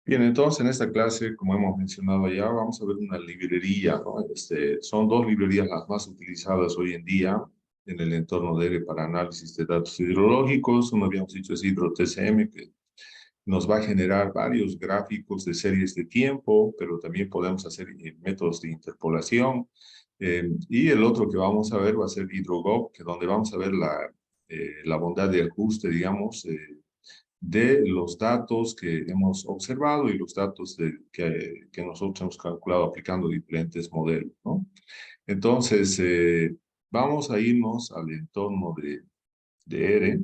Bien, entonces en esta clase, como hemos mencionado ya, vamos a ver una librería, ¿no? Son dos librerías las más utilizadas hoy en día en el entorno de ERE para análisis de datos hidrológicos. Como habíamos dicho, es HidroTCM, que nos va a generar varios gráficos de series de tiempo, pero también podemos hacer métodos de interpolación. Y el otro que vamos a ver va a ser HidroGov, que donde vamos a ver la bondad de ajuste, digamos, de los datos que hemos observado y los datos que nosotros hemos calculado aplicando diferentes modelos, ¿no? Entonces, vamos a irnos al entorno de ERE.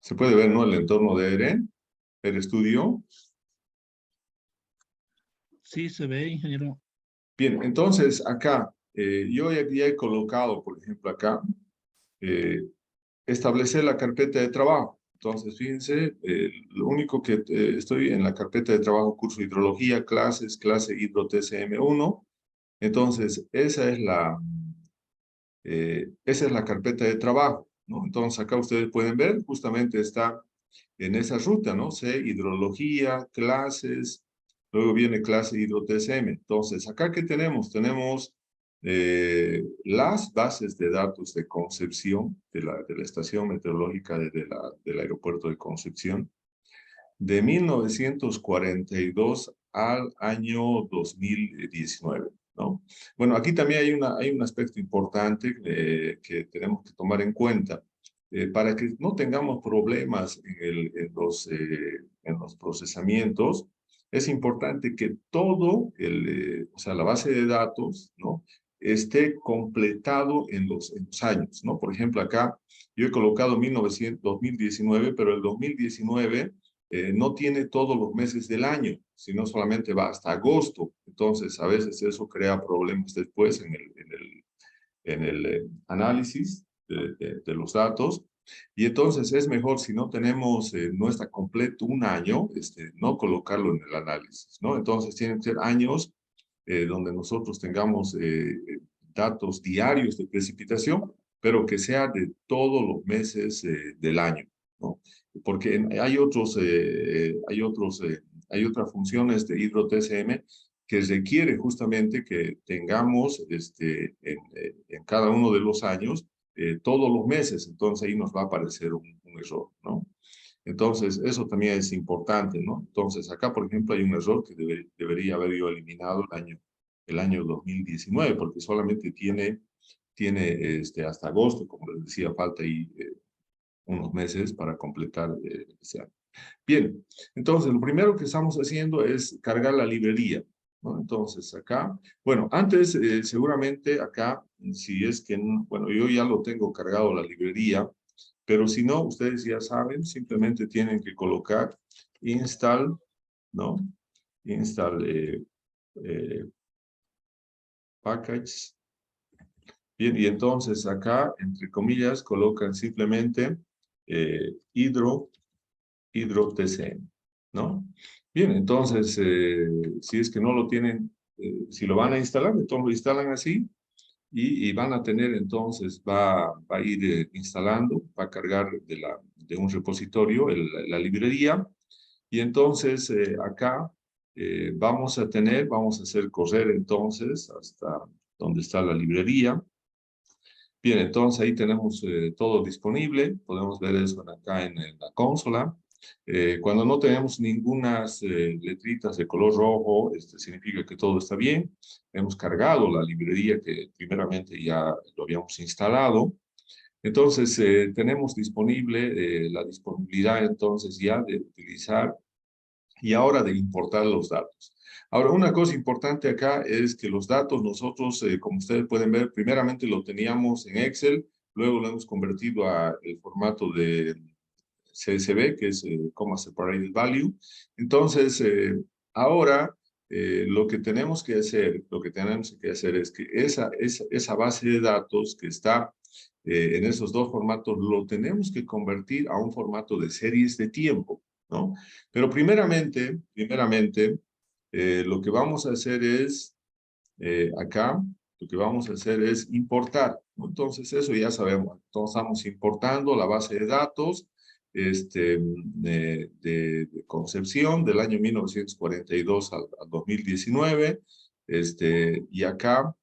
Se puede ver, ¿no? El entorno de ERE, ERE Studio. Sí, se ve, ingeniero. Bien, entonces acá, yo ya he colocado, por ejemplo, acá, eh, establecer la carpeta de trabajo. Entonces, fíjense, lo único que estoy en la carpeta de trabajo, curso de hidrología, clases, clase HidroTCM1. Entonces, esa es la carpeta de trabajo, ¿no? Entonces, acá ustedes pueden ver, justamente está en esa ruta, ¿no? C, hidrología, clases, luego viene clase HidroTCM. Entonces, acá ¿qué tenemos? Tenemos las bases de datos de Concepción, de la estación meteorológica del aeropuerto de Concepción, de 1942 al año 2019, ¿no? Bueno, aquí también hay un aspecto importante que tenemos que tomar en cuenta. Para que no tengamos problemas en los procesamientos, es importante que todo o sea, la base de datos, ¿no? Esté completado en los años, ¿no? Por ejemplo, acá yo he colocado 2019, pero el 2019 no tiene todos los meses del año, sino solamente va hasta agosto. Entonces, a veces eso crea problemas después en el análisis de los datos. Y entonces es mejor, si no tenemos, no está completo un año, no colocarlo en el análisis, ¿no? Entonces tienen que ser años donde nosotros tengamos datos diarios de precipitación, pero que sea de todos los meses del año, ¿no? Porque hay otras funciones de HidroTCM que requiere justamente que tengamos en cada uno de los años todos los meses. Entonces ahí nos va a aparecer un error, ¿no? Entonces, eso también es importante, ¿no? Entonces, acá, por ejemplo, hay un error que debería haber yo eliminado el año 2019, porque solamente tiene hasta agosto, como les decía, falta ahí unos meses para completar ese año. Bien, entonces lo primero que estamos haciendo es cargar la librería, ¿no? Entonces acá, bueno, antes seguramente acá, si es que, bueno, yo ya lo tengo cargado la librería, pero si no, ustedes ya saben, simplemente tienen que colocar install, ¿no? Install eh, package. Bien, y entonces acá, entre comillas, colocan simplemente HidroTCM, ¿no? Bien, entonces, si es que no lo tienen, si lo van a instalar, entonces lo instalan así y van a tener, entonces, va a ir instalando, va a cargar de un repositorio la librería y entonces acá vamos a hacer correr entonces hasta donde está la librería. Bien, entonces ahí tenemos todo disponible. Podemos ver eso acá en la consola. Cuando no tenemos ninguna letritas de color rojo, significa que todo está bien. Hemos cargado la librería que primeramente ya lo habíamos instalado. Entonces, tenemos disponible la disponibilidad entonces ya de utilizar y ahora de importar los datos. Ahora, una cosa importante acá es que los datos nosotros, como ustedes pueden ver, primeramente lo teníamos en Excel, luego lo hemos convertido a el formato de CSV, que es Comma Separated Value. Entonces, ahora lo que tenemos que hacer es que esa base de datos que está en esos dos formatos, lo tenemos que convertir a un formato de series de tiempo, ¿no? Pero primeramente, lo que vamos a hacer es, acá, lo que vamos a hacer es importar, ¿no? Entonces, eso ya sabemos. Entonces, estamos importando la base de datos de Concepción del año 1942 al 2019. Y acá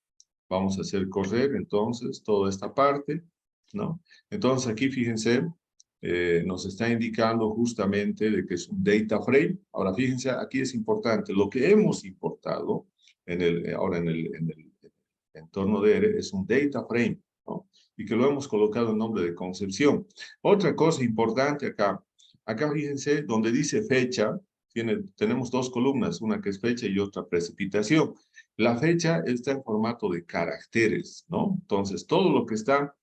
vamos a hacer correr, entonces, toda esta parte, ¿no? Entonces, aquí, fíjense, nos está indicando justamente de que es un data frame. Ahora, fíjense, aquí es importante, lo que hemos importado ahora en el entorno de ERE es un data frame, ¿no? Y que lo hemos colocado en nombre de Concepción. Otra cosa importante acá fíjense, donde dice fecha, tenemos dos columnas, una que es fecha y otra precipitación. La fecha está en formato de caracteres, ¿no? Entonces, todo lo que está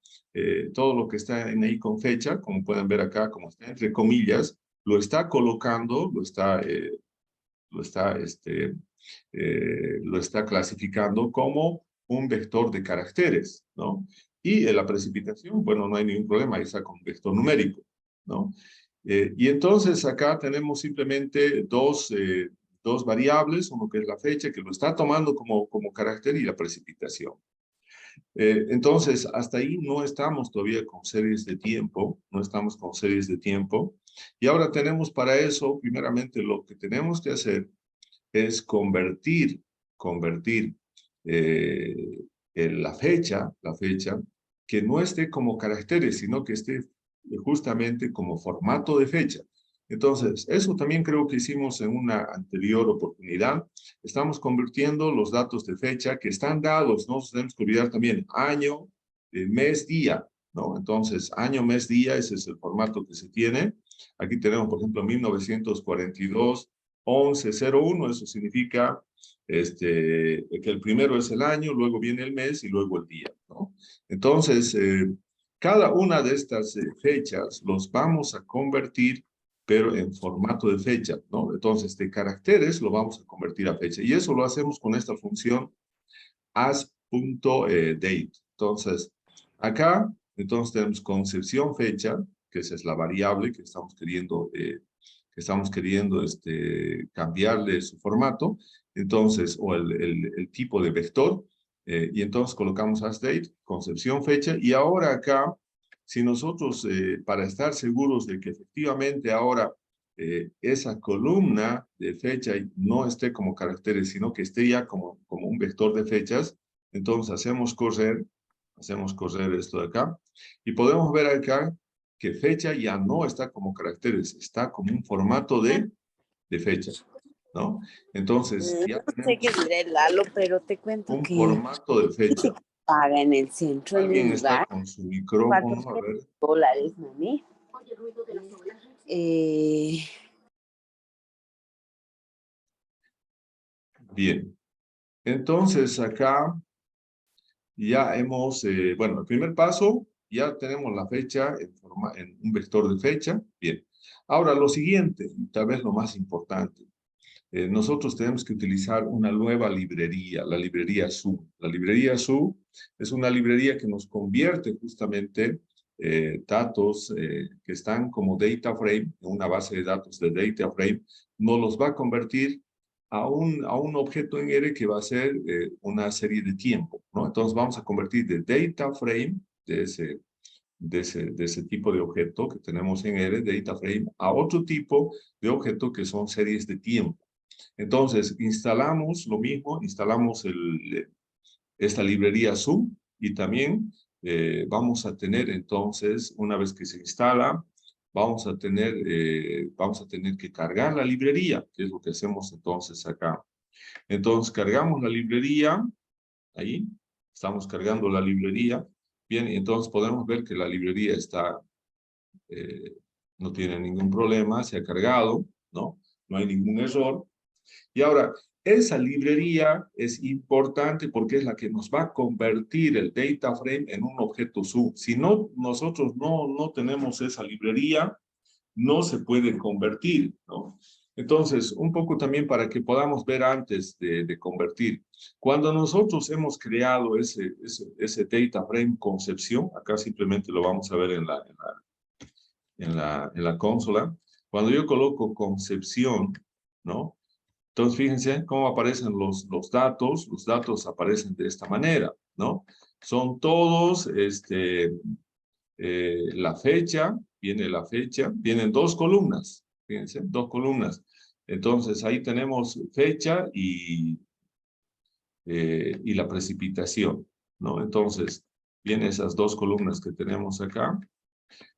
en ahí con fecha, como pueden ver acá, como está entre comillas, lo está colocando, lo está clasificando como un vector de caracteres, ¿no? Y en la precipitación, bueno, no hay ningún problema, ahí está con un vector numérico, ¿no? Y entonces acá tenemos simplemente dos variables, uno que es la fecha, que lo está tomando como carácter, y la precipitación. Entonces, hasta ahí no estamos todavía con series de tiempo, no estamos con series de tiempo. Y ahora tenemos para eso, primeramente, lo que tenemos que hacer es convertir en la fecha, que no esté como caracteres, sino que esté justamente como formato de fecha. Entonces, eso también creo que hicimos en una anterior oportunidad. Estamos convirtiendo los datos de fecha que están dados, no nos tenemos que olvidar también año, mes, día, ¿no? Entonces, año, mes, día, ese es el formato que se tiene. Aquí tenemos, por ejemplo, 1942, 1101, eso significa que el primero es el año, luego viene el mes y luego el día, ¿no? Entonces, cada una de estas fechas los vamos a convertir, pero en formato de fecha, ¿no? Entonces, de caracteres lo vamos a convertir a fecha. Y eso lo hacemos con esta función as.date. Entonces, acá, entonces tenemos concepción fecha, que esa es la variable que estamos queriendo cambiarle su formato, entonces, o el tipo de vector, y entonces colocamos asDate, concepción fecha, y ahora acá, si nosotros, para estar seguros de que efectivamente ahora esa columna de fecha no esté como caracteres, sino que esté ya como un vector de fechas, entonces hacemos correr esto de acá, y podemos ver acá que fecha ya no está como caracteres, está como un formato de fecha, ¿no? Entonces, ya No sé qué tenemos dirá el Lalo, pero te cuento un que formato de fecha. paga en el centro, en Alguien el está lugar, con su micrófono, a ver. $400, mami. Bien. Entonces, acá ya hemos, bueno, el primer paso, ya tenemos la fecha en un vector de fecha. Bien. Ahora, lo siguiente, tal vez lo más importante. Nosotros tenemos que utilizar una nueva librería, la librería SU. La librería SU es una librería que nos convierte justamente datos que están como data frame, en una base de datos de data frame, nos los va a convertir a un objeto en R que va a ser una serie de tiempo, ¿no? Entonces vamos a convertir de data frame, de ese tipo de objeto que tenemos en R, data frame, a otro tipo de objeto que son series de tiempo. Entonces, instalamos lo mismo, instalamos esta librería Zoom, y también vamos a tener entonces, una vez que se instala, vamos a tener que cargar la librería, que es lo que hacemos entonces acá. Entonces, cargamos la librería, ahí, estamos cargando la librería. Bien, entonces podemos ver que la librería no tiene ningún problema, se ha cargado, ¿no? No hay ningún error. Y ahora, esa librería es importante porque es la que nos va a convertir el data frame en un objeto sub. Si no, nosotros no tenemos esa librería, no se puede convertir, ¿no? Entonces, un poco también para que podamos ver antes de convertir. Cuando nosotros hemos creado ese data frame concepción, acá simplemente lo vamos a ver en la consola. Cuando yo coloco concepción, ¿no? Entonces, fíjense cómo aparecen los datos. Los datos aparecen de esta manera, ¿no? Son todos, la fecha, viene la fecha, vienen dos columnas, fíjense, dos columnas. Entonces, ahí tenemos fecha y la precipitación, ¿no? Entonces, vienen esas dos columnas que tenemos acá.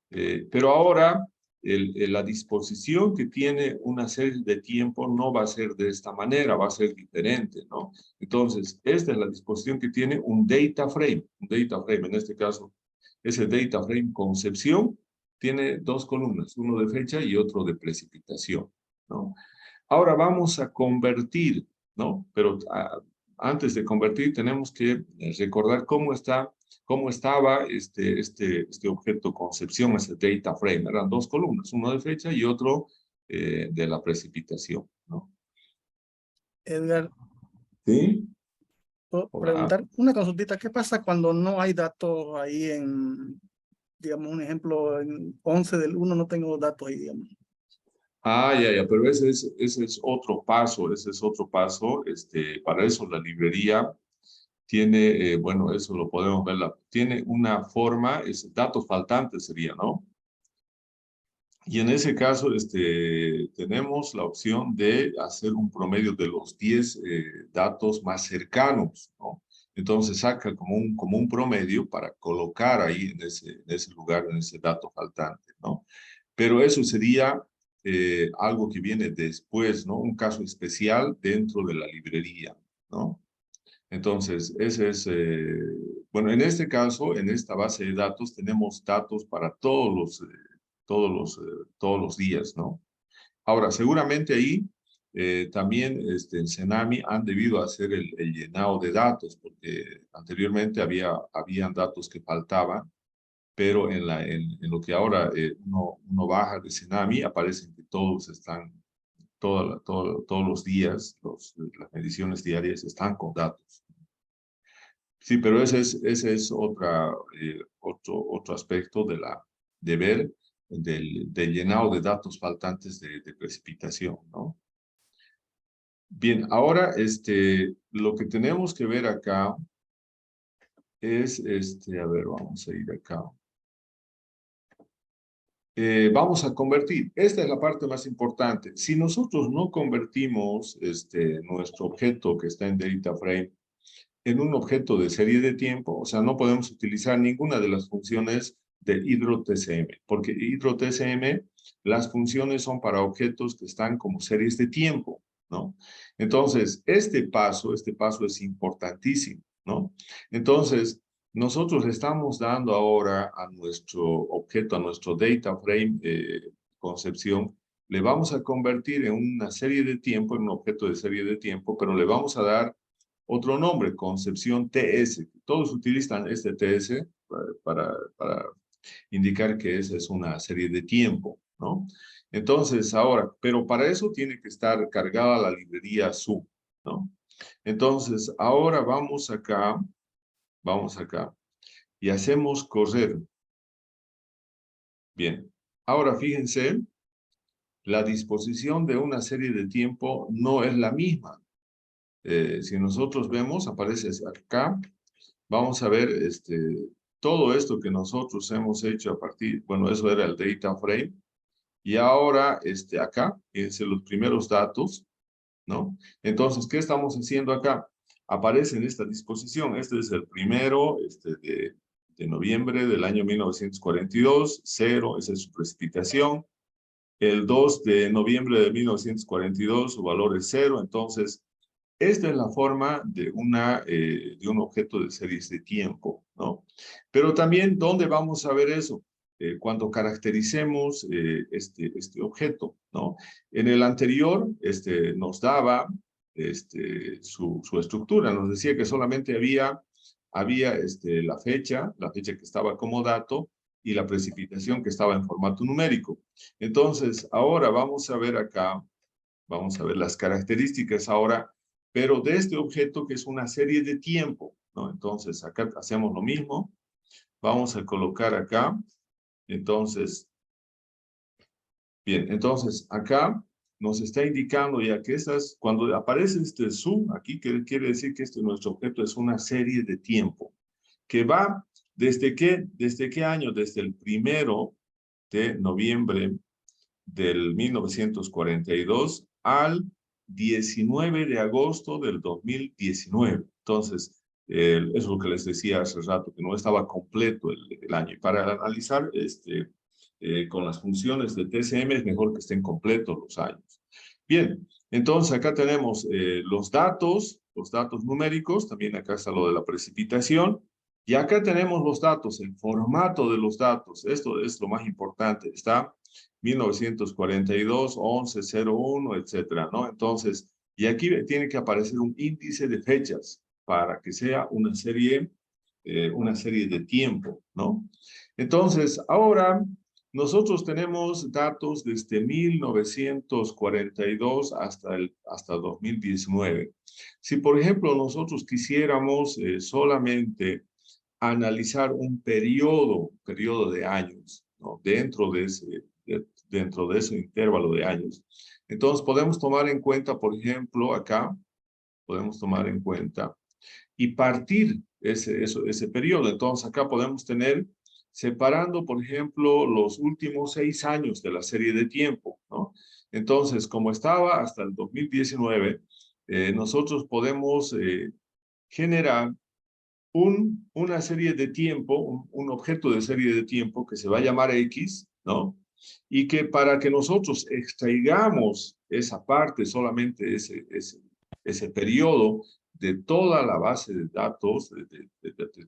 Pero ahora, la disposición que tiene una serie de tiempo no va a ser de esta manera, va a ser diferente, ¿no? Entonces, esta es la disposición que tiene un data frame. Un data frame, en este caso, ese data frame concepción tiene dos columnas, uno de fecha y otro de precipitación, ¿no? Ahora vamos a convertir, ¿no? Pero antes de convertir tenemos que recordar cómo estaba este objeto concepción, ese data frame. Eran dos columnas, uno de fecha y otro de la precipitación, ¿no? Edgar, ¿Sí? puedo Hola. preguntar una consultita. ¿Qué pasa cuando no hay datos ahí en, digamos, un ejemplo, en 11 del 1 no tengo datos ahí, digamos? Ya, pero ese es otro paso, para eso la librería tiene, bueno, eso lo podemos ver, tiene una forma, datos faltantes sería, ¿no? Y en ese caso, tenemos la opción de hacer un promedio de los 10 datos más cercanos, ¿no? Entonces saca como un promedio para colocar ahí en ese lugar, en ese dato faltante, ¿no? Pero eso sería algo que viene después, ¿no? Un caso especial dentro de la librería, ¿no? Entonces, ese es, bueno, en este caso, en esta base de datos, tenemos datos para todos los días, ¿no? Ahora, seguramente ahí también en Cenami han debido hacer el llenado de datos, porque anteriormente habían datos que faltaban, pero en lo que ahora uno baja de Cenami, aparecen que todos están, todos los días, las mediciones diarias están con datos. Sí, pero ese es otro aspecto de ver del llenado de datos faltantes de precipitación, ¿no? Bien, ahora lo que tenemos que ver acá es, a ver, vamos a ir acá. Vamos a convertir. Esta es la parte más importante. Si nosotros no convertimos nuestro objeto que está en data frame en un objeto de serie de tiempo, o sea, no podemos utilizar ninguna de las funciones de hidro-TCM, porque hidro-TCM, las funciones son para objetos que están como series de tiempo, ¿no? Entonces, este paso es importantísimo, ¿no? Entonces, nosotros le estamos dando ahora a nuestro objeto, a nuestro data frame concepción, le vamos a convertir en una serie de tiempo, en un objeto de serie de tiempo, pero le vamos a dar otro nombre, concepción TS. Todos utilizan este TS para indicar que esa es una serie de tiempo, ¿no? Entonces, ahora, pero para eso tiene que estar cargada la librería sub, ¿no? Entonces, ahora vamos acá, y hacemos correr. Bien, ahora fíjense, la disposición de una serie de tiempo no es la misma. Si nosotros vemos, aparece acá, vamos a ver todo esto que nosotros hemos hecho a partir, bueno, eso era el data frame, y ahora acá, fíjense los primeros datos, ¿no? Entonces, ¿qué estamos haciendo acá? Aparece en esta disposición, este es el primero de noviembre del año 1942, 0, esa es su precipitación. El 2 de noviembre de 1942, su valor es 0, entonces esta es la forma de un objeto de series de tiempo, ¿no? Pero también, ¿dónde vamos a ver eso? Cuando caractericemos este objeto, ¿no? En el anterior nos daba su estructura, nos decía que solamente había la fecha que estaba como dato y la precipitación que estaba en formato numérico. Entonces, ahora vamos a ver acá, vamos a ver las características ahora, pero de este objeto que es una serie de tiempo, ¿no? Entonces, acá hacemos lo mismo. Vamos a colocar acá. Entonces, bien, entonces acá nos está indicando ya que cuando aparece este zoom aquí, que quiere decir que nuestro objeto es una serie de tiempo, que va ¿desde qué año? Desde el 1 de noviembre del 1942 al 19 de agosto del 2019. Entonces, eso es lo que les decía hace rato, que no estaba completo el año. Y para analizar con las funciones de TCM es mejor que estén completos los años. Bien, entonces acá tenemos los datos numéricos, también acá está lo de la precipitación, y acá tenemos los datos, el formato de los datos. Esto es lo más importante, está 1942, 1101, etcétera, ¿no? Entonces, y aquí tiene que aparecer un índice de fechas para que sea una serie de tiempo, ¿no? Entonces, ahora nosotros tenemos datos desde 1942 hasta 2019. Si, por ejemplo, nosotros quisiéramos solamente analizar un periodo de años, ¿no? Dentro de ese intervalo de años. Entonces, podemos tomar en cuenta, por ejemplo, acá, podemos tomar en cuenta y partir ese periodo. Entonces, acá podemos tener, separando, por ejemplo, los últimos 6 años de la serie de tiempo, ¿no? Entonces, como estaba hasta el 2019, nosotros podemos generar una serie de tiempo, un objeto de serie de tiempo que se va a llamar X, ¿no? Y que para que nosotros extraigamos esa parte, solamente ese periodo de toda la base de datos, de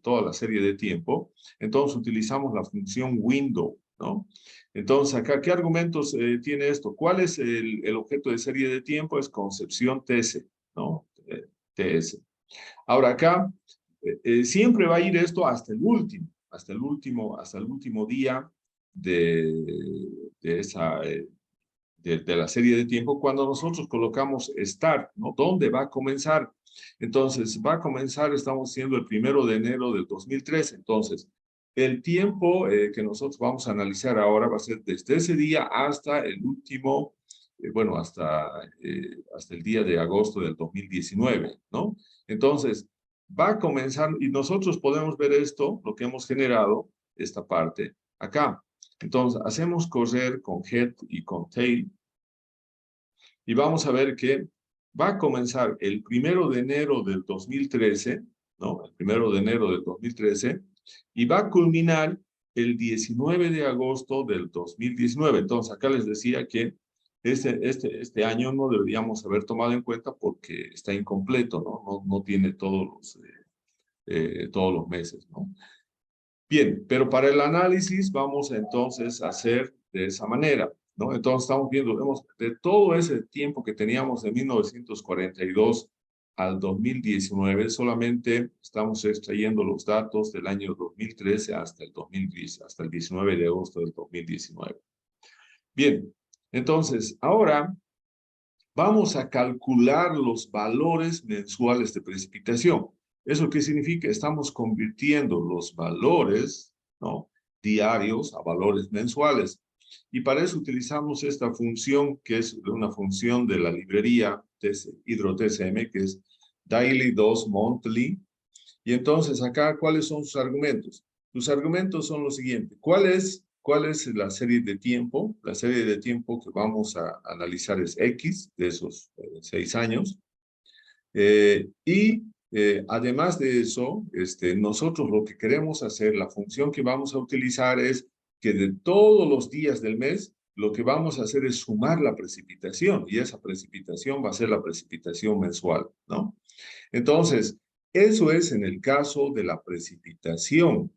toda la serie de tiempo, entonces utilizamos la función window, ¿no? Entonces, acá, ¿qué argumentos tiene esto? ¿Cuál es el objeto de serie de tiempo? Es concepción TS, ¿no? TS. Ahora, acá, siempre va a ir esto hasta el último día de la serie de tiempo, cuando nosotros colocamos start, ¿no? ¿Dónde va a comenzar? Entonces, va a comenzar, estamos haciendo el 1 de enero del 2013. Entonces, el tiempo que nosotros vamos a analizar ahora va a ser desde ese día hasta el último, bueno, hasta el día de agosto del 2019, ¿no? Entonces, va a comenzar, y nosotros podemos ver esto, lo que hemos generado, esta parte, acá. Entonces, hacemos correr con head y con tail, y vamos a ver que va a comenzar el 1 de enero del 2013, ¿no? El 1 de enero del 2013, y va a culminar el 19 de agosto del 2019. Entonces, acá les decía que este año no deberíamos haber tomado en cuenta porque está incompleto, ¿no? No tiene todos los meses, ¿no? Bien, pero para el análisis vamos entonces a hacer de esa manera, ¿no? Entonces estamos viendo, de todo ese tiempo que teníamos de 1942 al 2019, solamente estamos extrayendo los datos del año 2013 hasta el 19 de agosto del 2019. Bien, entonces ahora vamos a calcular los valores mensuales de precipitación. ¿Eso qué significa? Estamos convirtiendo los valores, ¿no?, diarios a valores mensuales. Y para eso utilizamos esta función, que es una función de la librería HydroTCM, que es Daily 2 Monthly. Y entonces acá, ¿cuáles son sus argumentos? Sus argumentos son los siguientes. ¿Cuál es la serie de tiempo? La serie de tiempo que vamos a analizar es X, de esos 6 años. Además de eso, nosotros lo que queremos hacer, la función que vamos a utilizar es que de todos los días del mes, lo que vamos a hacer es sumar la precipitación, y esa precipitación va a ser la precipitación mensual, ¿no? Entonces, eso es en el caso de la precipitación,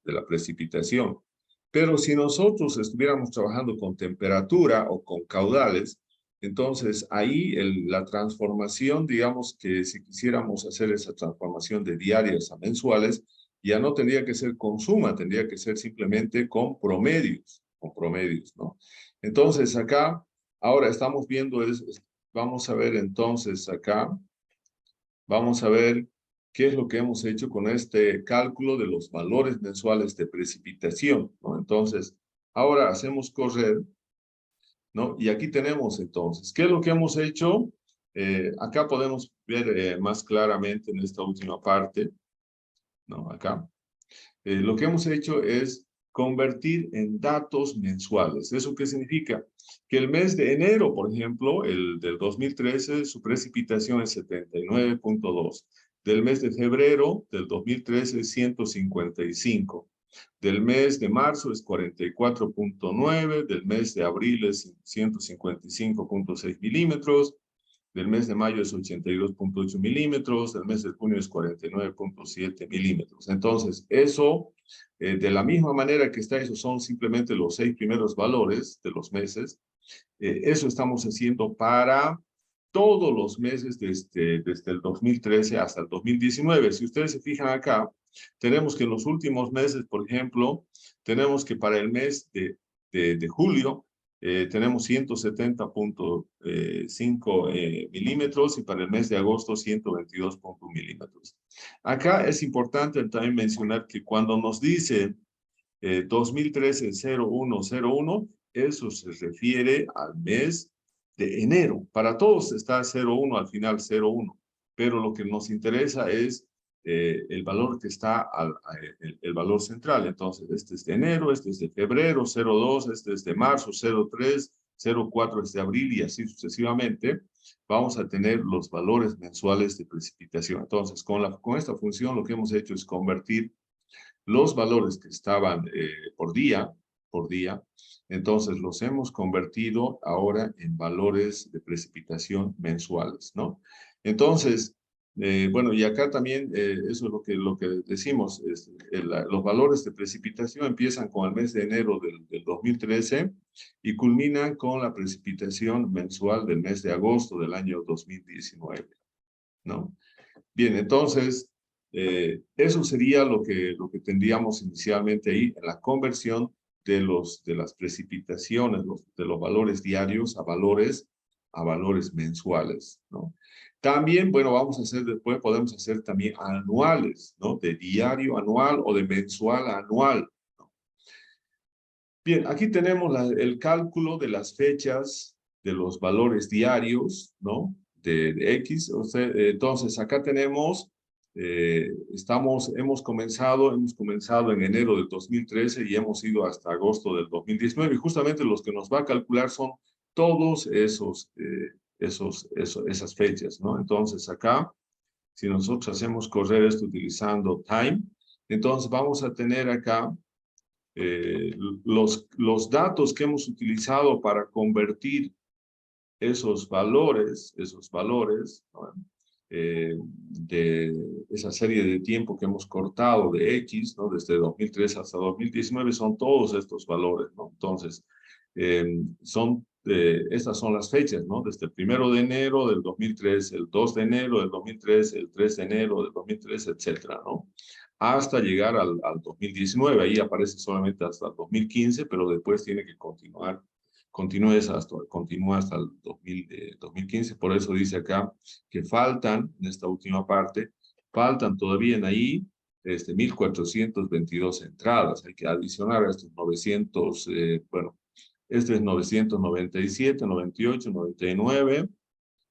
Pero si nosotros estuviéramos trabajando con temperatura o con caudales, entonces ahí la transformación, digamos que si quisiéramos hacer esa transformación de diarias a mensuales, ya no tendría que ser con suma, tendría que ser simplemente con promedios, ¿no? Entonces acá, ahora estamos viendo, vamos a ver entonces acá, vamos a ver qué es lo que hemos hecho con este cálculo de los valores mensuales de precipitación, ¿no? Entonces, ahora hacemos correr ¿no? Y aquí tenemos entonces, ¿qué es lo que hemos hecho? Acá podemos ver más claramente en esta última parte, ¿no? Acá. Lo que hemos hecho es convertir en datos mensuales. ¿Eso qué significa? Que el mes de enero, por ejemplo, el del 2013, su precipitación es 79.2. Del mes de febrero del 2013, 155. Del mes de marzo es 44.9. Del mes de abril es 155.6 milímetros. Del mes de mayo es 82.8 milímetros, del mes de junio es 49.7 milímetros. Entonces, eso, de la misma manera que está, esos son simplemente los 6 primeros valores de los meses. Eso estamos haciendo para todos los meses desde el 2013 hasta el 2019. Si ustedes se fijan acá, tenemos que en los últimos meses, por ejemplo, tenemos que para el mes de julio, tenemos 170.5 milímetros y para el mes de agosto 122.1 milímetros. Acá es importante también mencionar que cuando nos dice 2013-0101, eso se refiere al mes de enero. Para todos está 01 al final 01, pero lo que nos interesa es el valor que está, el valor central. Entonces, este es de enero, este es de febrero, 02, este es de marzo, 03, 04 es de abril y así sucesivamente. Vamos a tener los valores mensuales de precipitación. Entonces, con esta función lo que hemos hecho es convertir los valores que estaban por día, entonces los hemos convertido ahora en valores de precipitación mensuales, ¿no? Entonces, bueno, y acá también eso es lo que decimos, los valores de precipitación empiezan con el mes de enero del 2013 y culminan con la precipitación mensual del mes de agosto del año 2019, ¿no? Bien, entonces, eso sería lo que tendríamos inicialmente ahí en la conversión de las precipitaciones, de los valores diarios a valores mensuales, ¿no? También, bueno, vamos a hacer después, podemos hacer también anuales, ¿no? De diario a anual o de mensual a anual, ¿no? Bien, aquí tenemos el cálculo de las fechas de los valores diarios, ¿no? De X. Entonces, acá tenemos, hemos comenzado en enero del 2013 y hemos ido hasta agosto del 2019. Y justamente los que nos va a calcular son todos esas fechas, ¿no? Entonces, acá, si nosotros hacemos correr esto utilizando time, entonces vamos a tener acá los datos que hemos utilizado para convertir esos valores, ¿no? De esa serie de tiempo que hemos cortado de X, ¿no? Desde 2003 hasta 2019, son todos estos valores, ¿no? Entonces, estas son las fechas, ¿no? Desde el 1 de enero del 2003, el 2 de enero del 2003, el 3 de enero del 2003, etcétera, ¿no? Hasta llegar al 2019, ahí aparece solamente hasta el 2015, pero después tiene que continúa hasta el 2015, por eso dice acá que faltan, en esta última parte, faltan todavía en ahí 1.422 entradas, hay que adicionar a estos 900, bueno, este es 997, 98, 99,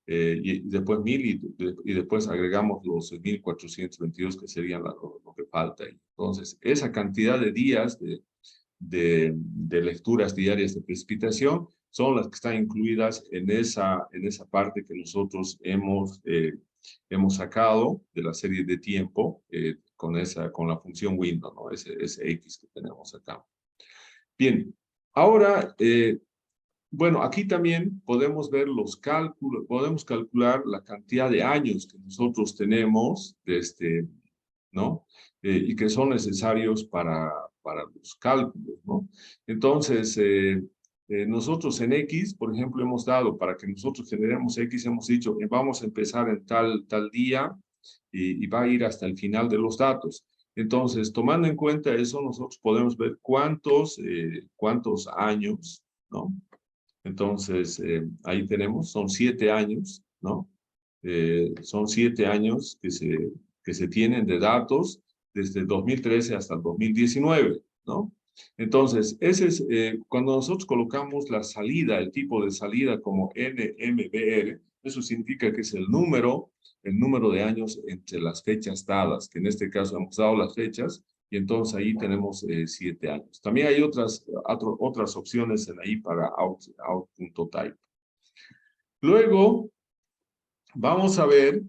y después 1.000 y después agregamos los 1.422 que serían lo que falta ahí. Entonces, esa cantidad de días de lecturas diarias de precipitación son las que están incluidas en esa parte que nosotros hemos sacado de la serie de tiempo con la función window, ¿no? Ese X que tenemos acá. Bien, ahora, bueno, aquí también podemos ver los cálculos, podemos calcular la cantidad de años que nosotros tenemos, ¿no? Y que son necesarios para los cálculos, ¿no? Entonces, nosotros en X, por ejemplo, hemos dado, para que nosotros generemos X, hemos dicho que vamos a empezar en tal día y va a ir hasta el final de los datos. Entonces, tomando en cuenta eso, nosotros podemos ver cuántos años, ¿no? Entonces, ahí tenemos, son 7 años, ¿no? Son 7 años que se tienen de datos desde el 2013 hasta el 2019, ¿no? Entonces, ese es, cuando nosotros colocamos la salida, el tipo de salida como NMBR, eso significa que es el número de años entre las fechas dadas, que en este caso hemos dado las fechas, y entonces ahí tenemos 7 años. También hay otras opciones en ahí para out.type. Luego, vamos a ver,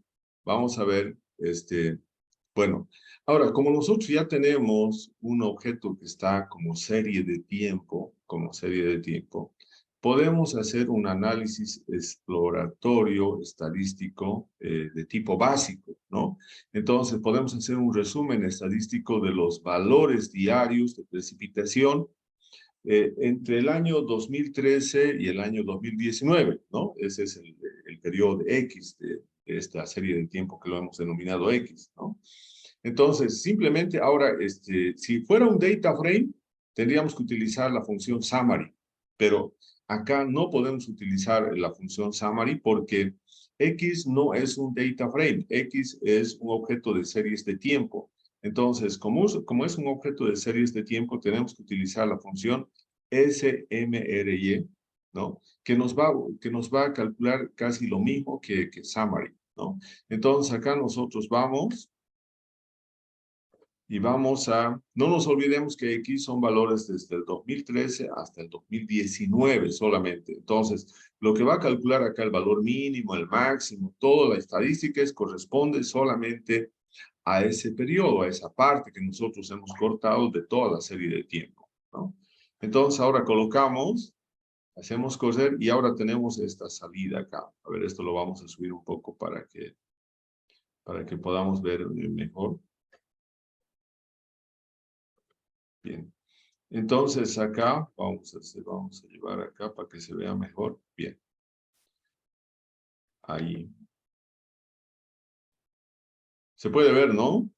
bueno, ahora, como nosotros ya tenemos un objeto que está como serie de tiempo, podemos hacer un análisis exploratorio estadístico de tipo básico, ¿no? Entonces, podemos hacer un resumen estadístico de los valores diarios de precipitación entre el año 2013 y el año 2019, ¿no? Ese es el periodo X de esta serie de tiempo que lo hemos denominado X, ¿no? Entonces, simplemente ahora, si fuera un data frame, tendríamos que utilizar la función summary, pero acá no podemos utilizar la función summary porque X no es un data frame, X es un objeto de series de tiempo. Entonces, como es un objeto de series de tiempo, tenemos que utilizar la función SMRY, ¿no? Que nos va a calcular casi lo mismo que summary, ¿no? Entonces, acá nosotros vamos y no nos olvidemos que X son valores desde el 2013 hasta el 2019 solamente. Entonces, lo que va a calcular acá el valor mínimo, el máximo, toda la estadística corresponde solamente a ese periodo, a esa parte que nosotros hemos cortado de toda la serie de tiempo, ¿no? Entonces, ahora hacemos correr y ahora tenemos esta salida acá. A ver, esto lo vamos a subir un poco para que podamos ver mejor. Bien. Entonces, acá vamos a llevar acá para que se vea mejor. Bien. Ahí. Se puede ver, ¿no?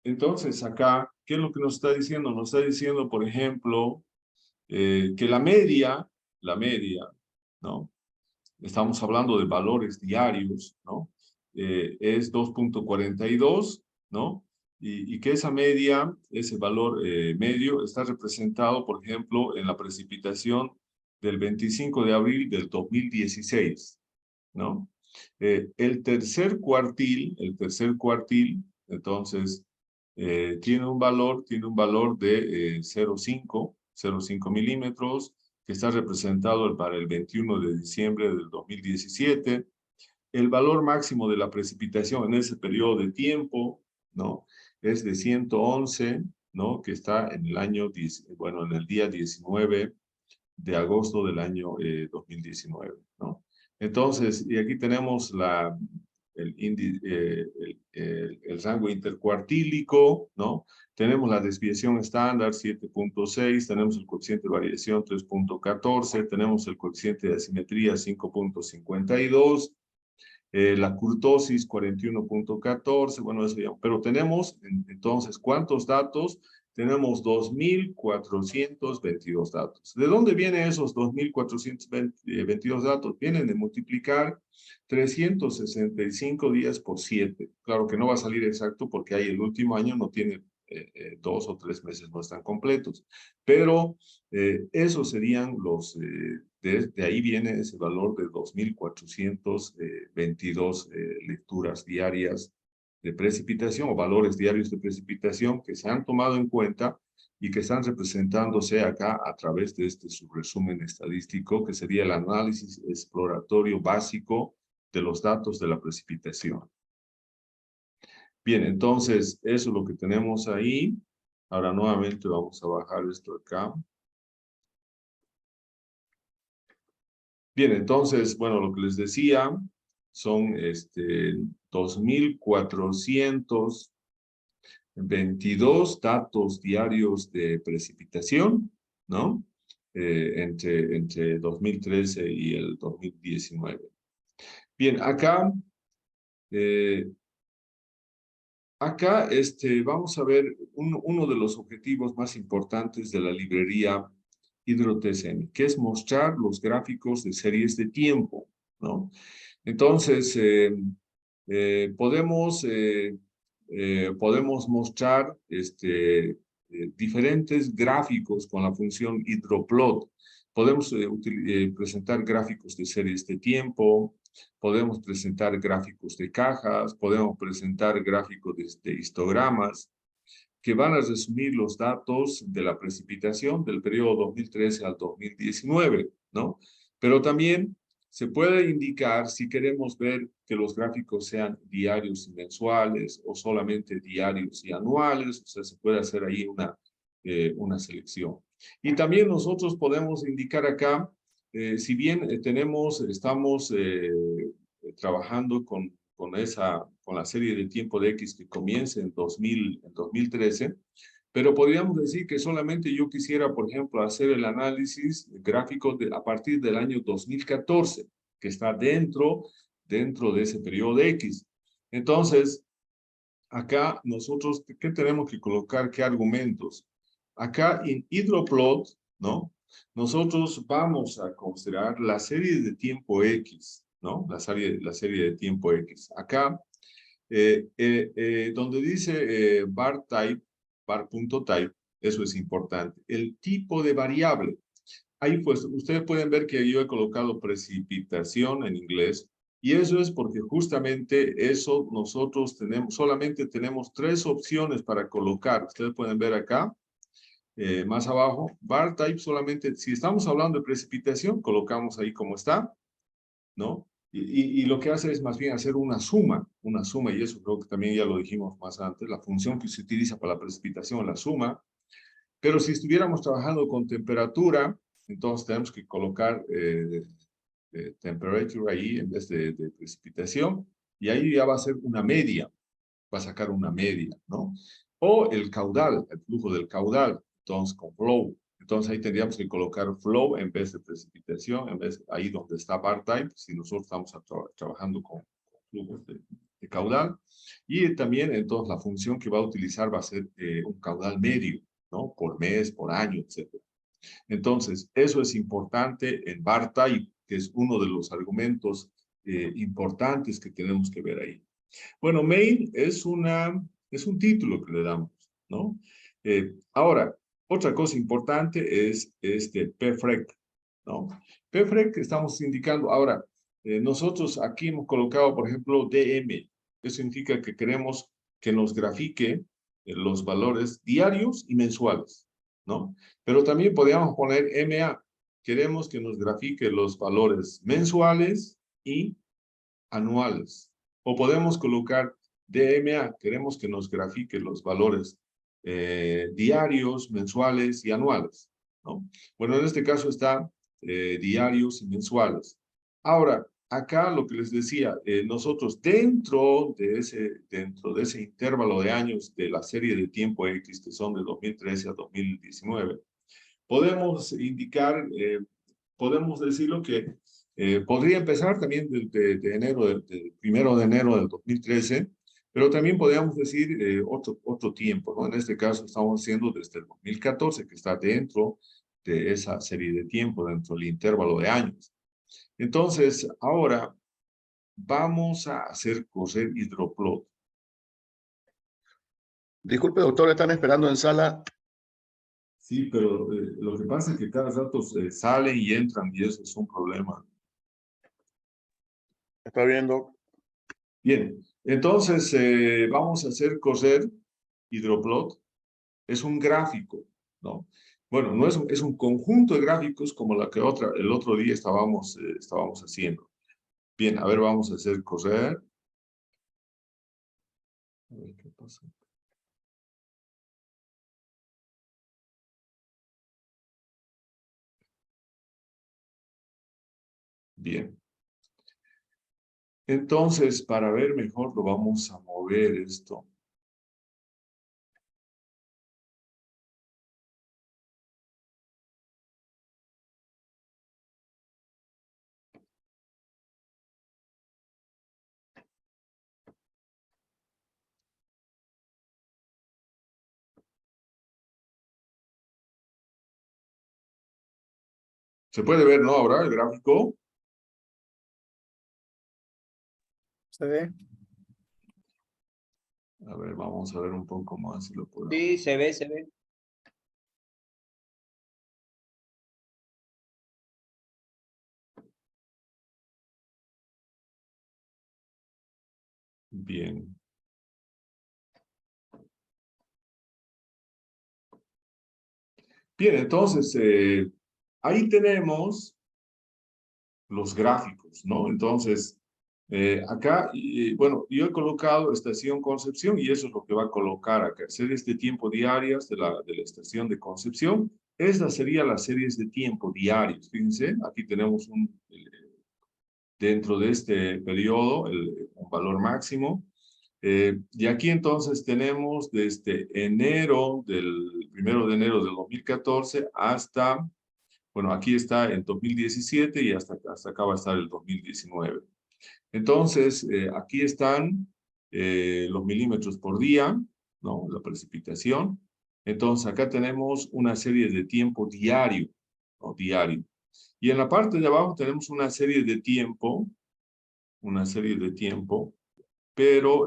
Entonces, acá, ¿qué es lo que nos está diciendo? Nos está diciendo, por ejemplo, que la media, ¿no? Estamos hablando de valores diarios, ¿no? Es 2.42, ¿no? Y que esa media, ese valor medio, está representado, por ejemplo, en la precipitación del 25 de abril del 2016, ¿no? El tercer cuartil, entonces, tiene un valor de 0.5 milímetros, que está representado para el 21 de diciembre del 2017. El valor máximo de la precipitación en ese periodo de tiempo, ¿no? Es de 111, ¿no? Que está en en el día 19 de agosto del año 2019, ¿no? Entonces, y aquí tenemos el rango intercuartílico, ¿no? Tenemos la desviación estándar 7.6, tenemos el coeficiente de variación 3.14, tenemos el coeficiente de asimetría 5.52, la curtosis 41.14, bueno, eso ya, pero tenemos entonces, ¿cuántos datos? Tenemos 2.422 datos. ¿De dónde vienen esos 2.422 datos? Vienen de multiplicar 365 días por 7. Claro que no va a salir exacto porque ahí el último año no tiene 2 o 3 meses, no están completos. Pero esos serían de ahí viene ese valor de 2.422 lecturas diarias de precipitación o valores diarios de precipitación que se han tomado en cuenta y que están representándose acá a través de este subresumen estadístico, que sería el análisis exploratorio básico de los datos de la precipitación. Bien, entonces, eso es lo que tenemos ahí. Ahora nuevamente vamos a bajar esto acá. Bien, entonces, bueno, lo que les decía son 2.422 datos diarios de precipitación, ¿no? Entre 2013 y el 2019. Bien, acá vamos a ver uno de los objetivos más importantes de la librería HydroTSM, que es mostrar los gráficos de series de tiempo, ¿no? Entonces, podemos podemos mostrar diferentes gráficos con la función hidroplot. Podemos presentar gráficos de series de tiempo, podemos presentar gráficos de cajas, podemos presentar gráficos de histogramas, que van a resumir los datos de la precipitación del periodo 2013 al 2019, ¿no? Pero también se puede indicar si queremos ver que los gráficos sean diarios y mensuales o solamente diarios y anuales, o sea, se puede hacer ahí una selección. Y también nosotros podemos indicar acá, si bien estamos trabajando con la serie de tiempo de X que comienza en 2013, pero podríamos decir que solamente yo quisiera, por ejemplo, hacer el análisis gráfico a partir del año 2014, que está dentro de ese periodo de X. Entonces, acá nosotros, ¿qué tenemos que colocar? ¿Qué argumentos? Acá en hidroplot, ¿no? Nosotros vamos a considerar la serie de tiempo X, ¿no? La serie de tiempo X. Acá, donde dice bar type, bar.type, eso es importante. El tipo de variable. Ahí pues ustedes pueden ver que yo he colocado precipitación en inglés y eso es porque justamente eso nosotros solamente tenemos 3 opciones para colocar. Ustedes pueden ver acá, más abajo, bar type solamente, si estamos hablando de precipitación, colocamos ahí como está, ¿no? Y lo que hace es más bien hacer una suma, y eso creo que también ya lo dijimos más antes, la función que se utiliza para la precipitación, la suma. Pero si estuviéramos trabajando con temperatura, entonces tenemos que colocar temperature ahí en vez de precipitación, y ahí ya va a ser una media, va a sacar una media, ¿no? O el caudal, el flujo del caudal, entonces con flow. Entonces ahí tendríamos que colocar flow en vez de precipitación, en vez ahí donde está bar type, si nosotros estamos trabajando con flujos de caudal. Y también entonces la función que va a utilizar va a ser un caudal medio, ¿no? Por mes, por año, etc. Entonces, eso es importante en bar type, que es uno de los argumentos importantes que tenemos que ver ahí. Bueno, main es un título que le damos, ¿no? Ahora, otra cosa importante es PFREC, ¿no? PFREC estamos indicando, ahora, nosotros aquí hemos colocado, por ejemplo, DM. Eso significa que queremos que nos grafique los valores diarios y mensuales, ¿no? Pero también podríamos poner MA. Queremos que nos grafique los valores mensuales y anuales. O podemos colocar DMA, queremos que nos grafique los valores diarios, mensuales y anuales, ¿no? Bueno, en este caso está diarios y mensuales. Ahora, acá lo que les decía, nosotros dentro de ese intervalo de años de la serie de tiempo X, que son de 2013 a 2019, podemos indicar, podemos decirlo que podría empezar también de enero, del 1 de enero del 2013, pero también podríamos decir otro tiempo, ¿no? En este caso estamos haciendo desde el 2014, que está dentro de esa serie de tiempo, dentro del intervalo de años. Entonces, ahora vamos a hacer correr hidroplot. Disculpe, doctor, están esperando en sala. Sí, pero lo que pasa es que cada rato salen y entran y eso es un problema. Está viendo. Bien, entonces vamos a hacer correr hidroplot. Es un gráfico, ¿no? Bueno, no es un conjunto de gráficos como la que el otro día estábamos haciendo. Bien, a ver, vamos a hacer correr. A ver qué pasa. Bien. Entonces, para ver mejor, lo vamos a mover esto. Se puede ver, ¿no? Ahora el gráfico. ¿Se ve? A ver, vamos a ver un poco más si lo puedo. Sí, se ve, se ve. Bien. Bien, entonces, ahí tenemos los gráficos, ¿no? Entonces, acá, bueno, yo he colocado estación Concepción y eso es lo que va a colocar acá, series de tiempo diarias de la estación de Concepción. Esta sería las series de tiempo diarios. Fíjense, aquí tenemos dentro de este periodo un valor máximo. Y aquí entonces tenemos desde enero, del 1 de enero del 2014 hasta, bueno, aquí está en 2017 y hasta acá va a estar el 2019. Entonces, aquí están los milímetros por día, ¿no? La precipitación. Entonces, acá tenemos una serie de tiempo diario, ¿no? Diario. Y en la parte de abajo tenemos una serie de tiempo, pero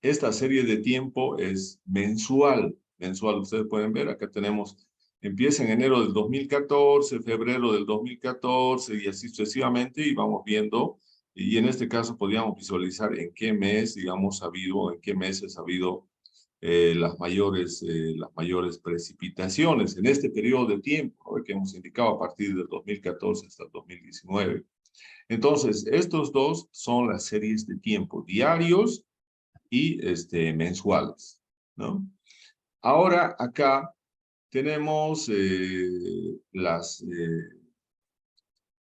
esta serie de tiempo es mensual. Mensual, ustedes pueden ver, acá tenemos, empieza en enero del 2014, febrero del 2014 y así sucesivamente, y vamos viendo, y en este caso podríamos visualizar en qué mes, digamos, en qué meses ha habido las mayores precipitaciones en este periodo de tiempo, ¿no? Que hemos indicado a partir del 2014 hasta el 2019. Entonces, estos dos son las series de tiempo diarios y mensuales, ¿no? Ahora acá tenemos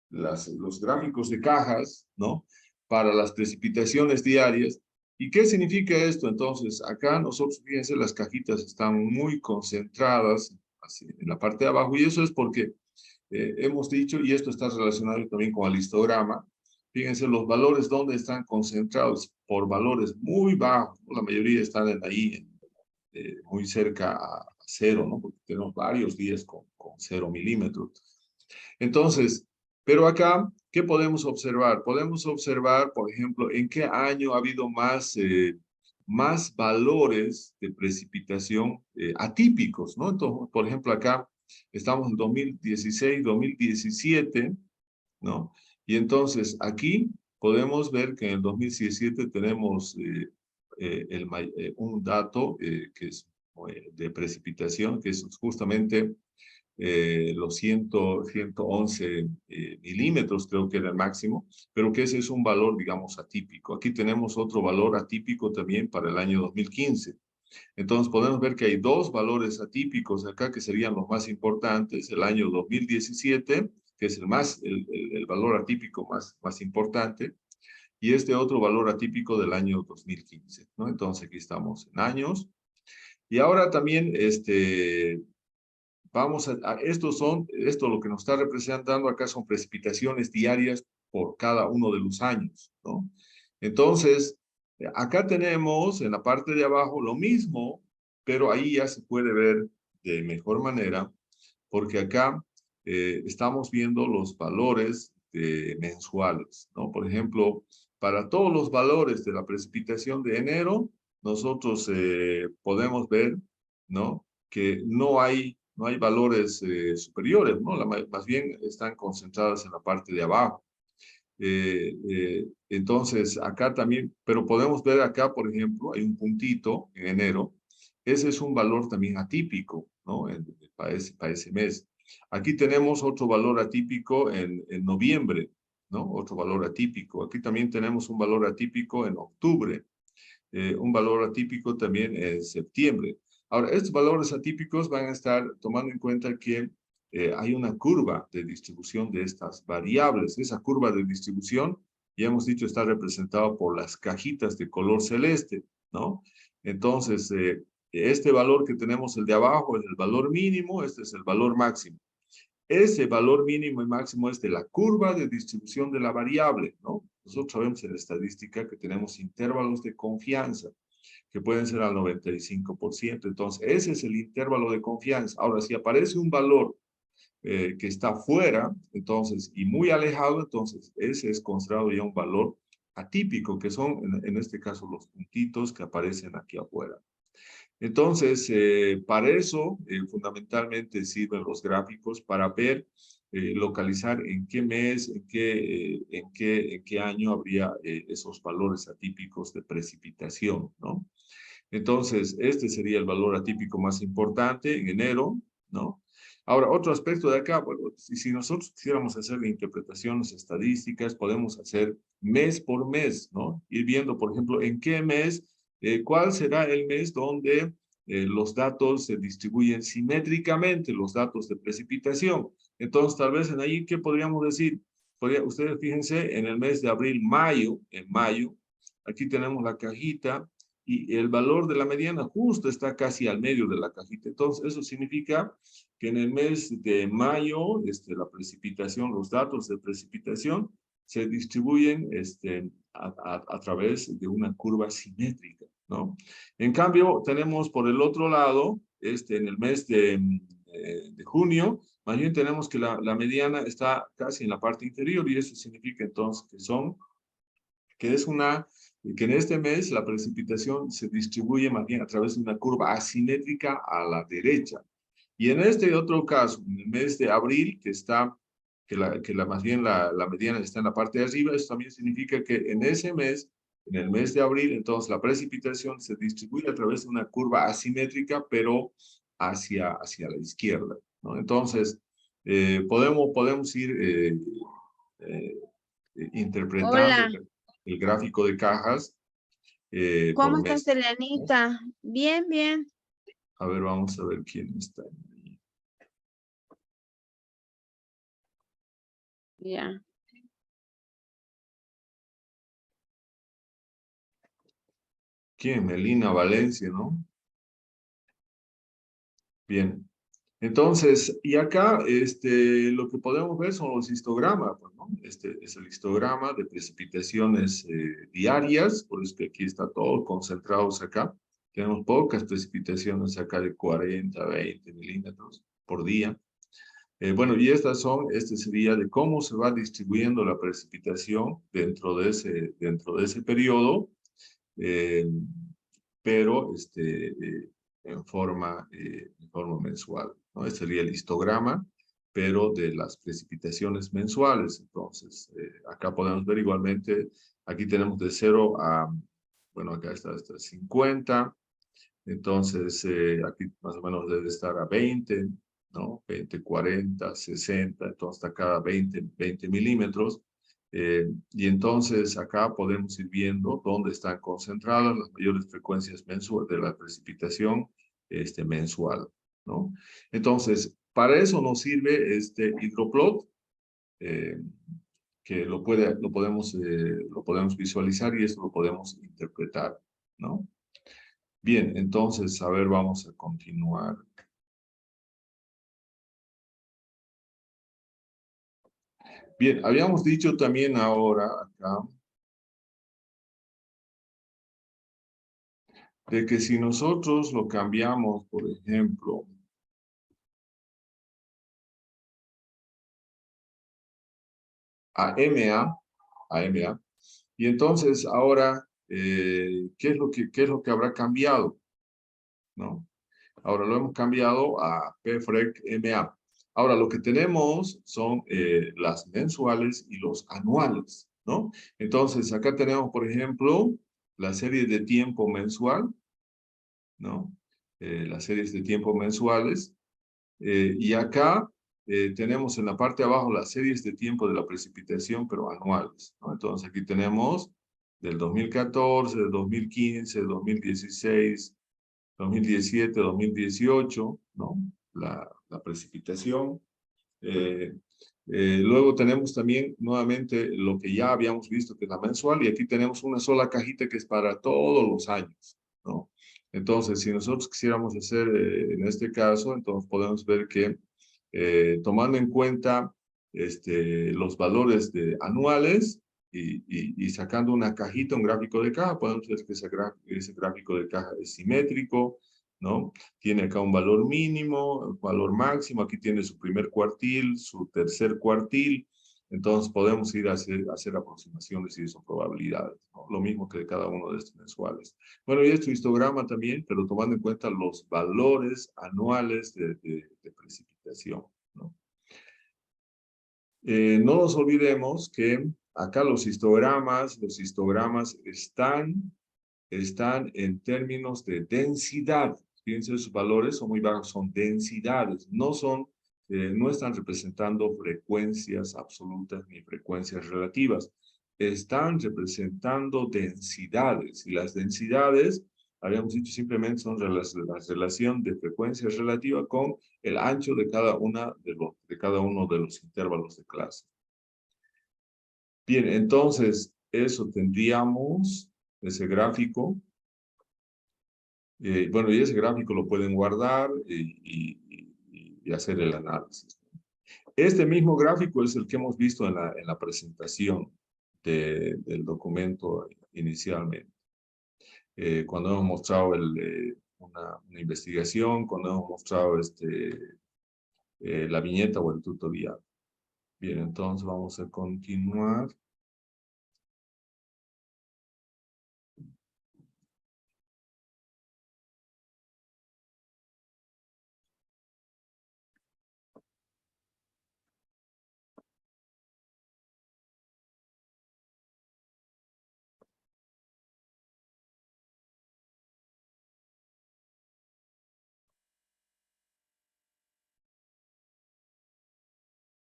los gráficos de cajas, ¿no? Para las precipitaciones diarias. ¿Y qué significa esto? Entonces, acá nosotros, fíjense, las cajitas están muy concentradas así, en la parte de abajo, y eso es porque hemos dicho, y esto está relacionado también con el histograma, fíjense los valores donde están concentrados por valores muy bajos, ¿no? La mayoría están ahí muy cerca a cero, ¿no? Porque tenemos varios días con 0 milímetros. Entonces, pero acá, ¿qué podemos observar? Podemos observar, por ejemplo, en qué año ha habido más valores de precipitación atípicos, ¿no? Entonces, por ejemplo, acá estamos en 2016, 2017, ¿no? Y entonces aquí podemos ver que en el 2017 tenemos un dato que es de precipitación, que es justamente los 111 milímetros, creo que era el máximo, pero que ese es un valor, digamos, atípico. Aquí tenemos otro valor atípico también para el año 2015. Entonces podemos ver que hay dos valores atípicos acá que serían los más importantes. El año 2017, que es el valor atípico más importante, y este otro valor atípico del año 2015, ¿no? Entonces aquí estamos en años. Y ahora también, esto lo que nos está representando acá son precipitaciones diarias por cada uno de los años, ¿no? Entonces, acá tenemos en la parte de abajo lo mismo, pero ahí ya se puede ver de mejor manera, porque acá estamos viendo los valores mensuales, ¿no? Por ejemplo, para todos los valores de la precipitación de enero, nosotros podemos ver, ¿no? Que no hay valores superiores, ¿no? Más bien están concentradas en la parte de abajo. Entonces, acá también, pero podemos ver acá, por ejemplo, hay un puntito en enero. Ese es un valor también atípico, ¿no? Para ese mes. Aquí tenemos otro valor atípico en noviembre, ¿no? Otro valor atípico. Aquí también tenemos un valor atípico en octubre. Un valor atípico también en septiembre. Ahora, estos valores atípicos van a estar tomando en cuenta que hay una curva de distribución de estas variables. Esa curva de distribución, ya hemos dicho, está representada por las cajitas de color celeste, ¿no? Entonces, este valor que tenemos, el de abajo, es el valor mínimo, este es el valor máximo. Ese valor mínimo y máximo es de la curva de distribución de la variable, ¿no? Nosotros sabemos en la estadística que tenemos intervalos de confianza que pueden ser al 95%. Entonces, ese es el intervalo de confianza. Ahora, si aparece un valor que está fuera, entonces, y muy alejado, entonces, ese es considerado ya un valor atípico, que son en este caso los puntitos que aparecen aquí afuera. Entonces, para eso, fundamentalmente sirven los gráficos para ver, localizar en qué mes, en qué año habría esos valores atípicos de precipitación, ¿no? Entonces, este sería el valor atípico más importante en enero, ¿no? Ahora, otro aspecto de acá, bueno, si nosotros quisiéramos hacer interpretaciones estadísticas, podemos hacer mes por mes, ¿no? Ir viendo, por ejemplo, en qué mes, cuál será el mes donde los datos se distribuyen simétricamente, los datos de precipitación. Entonces, tal vez en ahí, ¿qué podríamos decir? Ustedes fíjense, en el mes de abril, mayo, en mayo, aquí tenemos la cajita, y el valor de la mediana justo está casi al medio de la cajita. Entonces, eso significa que en el mes de mayo, la precipitación, los datos de precipitación se distribuyen a través de una curva simétrica, ¿no? En cambio, tenemos por el otro lado, en el mes de junio, más bien tenemos que la mediana está casi en la parte inferior y eso significa entonces que en este mes la precipitación se distribuye más bien a través de una curva asimétrica a la derecha. Y en este otro caso, en el mes de abril, más bien la mediana está en la parte de arriba, eso también significa que en ese mes, en el mes de abril, entonces la precipitación se distribuye a través de una curva asimétrica, pero hacia la izquierda, ¿no? Entonces, podemos ir interpretando Hola, el gráfico de cajas ¿cómo por estás, mes, ¿no? Elenita? Bien, bien. A ver, vamos a ver quién está ahí. Ya. ¿Quién? Melina Valencia, ¿no? Bien. Entonces, y acá lo que podemos ver son los histogramas, pues, ¿no? Este es el histograma de precipitaciones diarias, por eso que aquí está todo concentrados acá. Tenemos pocas precipitaciones acá de 40, 20 milímetros por día. Bueno, y este sería de cómo se va distribuyendo la precipitación dentro de ese periodo, eh, pero en forma mensual, ¿no? Este sería el histograma, pero de las precipitaciones mensuales. Entonces, acá podemos ver igualmente, aquí tenemos de 0 a, bueno, acá está hasta 50, entonces aquí más o menos debe estar a 20, ¿no? 20, 40, 60, entonces está cada 20 milímetros. Y entonces acá podemos ir viendo dónde están concentradas las mayores frecuencias mensuales de la precipitación mensual, ¿no? Entonces, para eso nos sirve este hidroplot, que lo podemos visualizar y esto lo podemos interpretar, ¿no? Bien, entonces, a ver, vamos a continuar. Bien, habíamos dicho también ahora acá de que si nosotros lo cambiamos, por ejemplo, a MA, y entonces ahora, ¿qué es lo que habrá cambiado? ¿No? Ahora lo hemos cambiado a PFREC MA. Ahora lo que tenemos son las mensuales y los anuales, ¿no? Entonces acá tenemos, por ejemplo, la serie de tiempo mensual, ¿no? Las series de tiempo mensuales. Y acá tenemos en la parte de abajo las series de tiempo de la precipitación, pero anuales, ¿no? Entonces aquí tenemos del 2014, del 2015, 2016, 2017, 2018, ¿no? La precipitación. Luego tenemos también nuevamente lo que ya habíamos visto, que es la mensual, y aquí tenemos una sola cajita que es para todos los años, ¿no? Entonces, si nosotros quisiéramos hacer en este caso, entonces podemos ver que tomando en cuenta los valores anuales y sacando una cajita, un gráfico de caja, podemos ver que ese gráfico de caja es simétrico, ¿no? Tiene acá un valor mínimo, un valor máximo, aquí tiene su primer cuartil, su tercer cuartil, Entonces podemos ir a hacer aproximaciones y eso probabilidades, ¿no? Lo mismo que de cada uno de estos mensuales. Bueno, y esto histograma también, pero tomando en cuenta los valores anuales de precipitación, ¿no? No nos olvidemos que acá los histogramas están en términos de densidad. Fíjense, sus valores son muy bajos, son densidades, no están representando frecuencias absolutas ni frecuencias relativas. Están representando densidades, y las densidades, habíamos dicho, simplemente son la relación de frecuencia relativa con el ancho de cada uno de los intervalos de clase. Bien, entonces, eso tendríamos, ese gráfico. Bueno, y ese gráfico lo pueden guardar y hacer el análisis. Este mismo gráfico es el que hemos visto en la presentación del documento inicialmente. Cuando hemos mostrado una investigación, cuando hemos mostrado la viñeta o el tutorial. Bien, entonces vamos a continuar.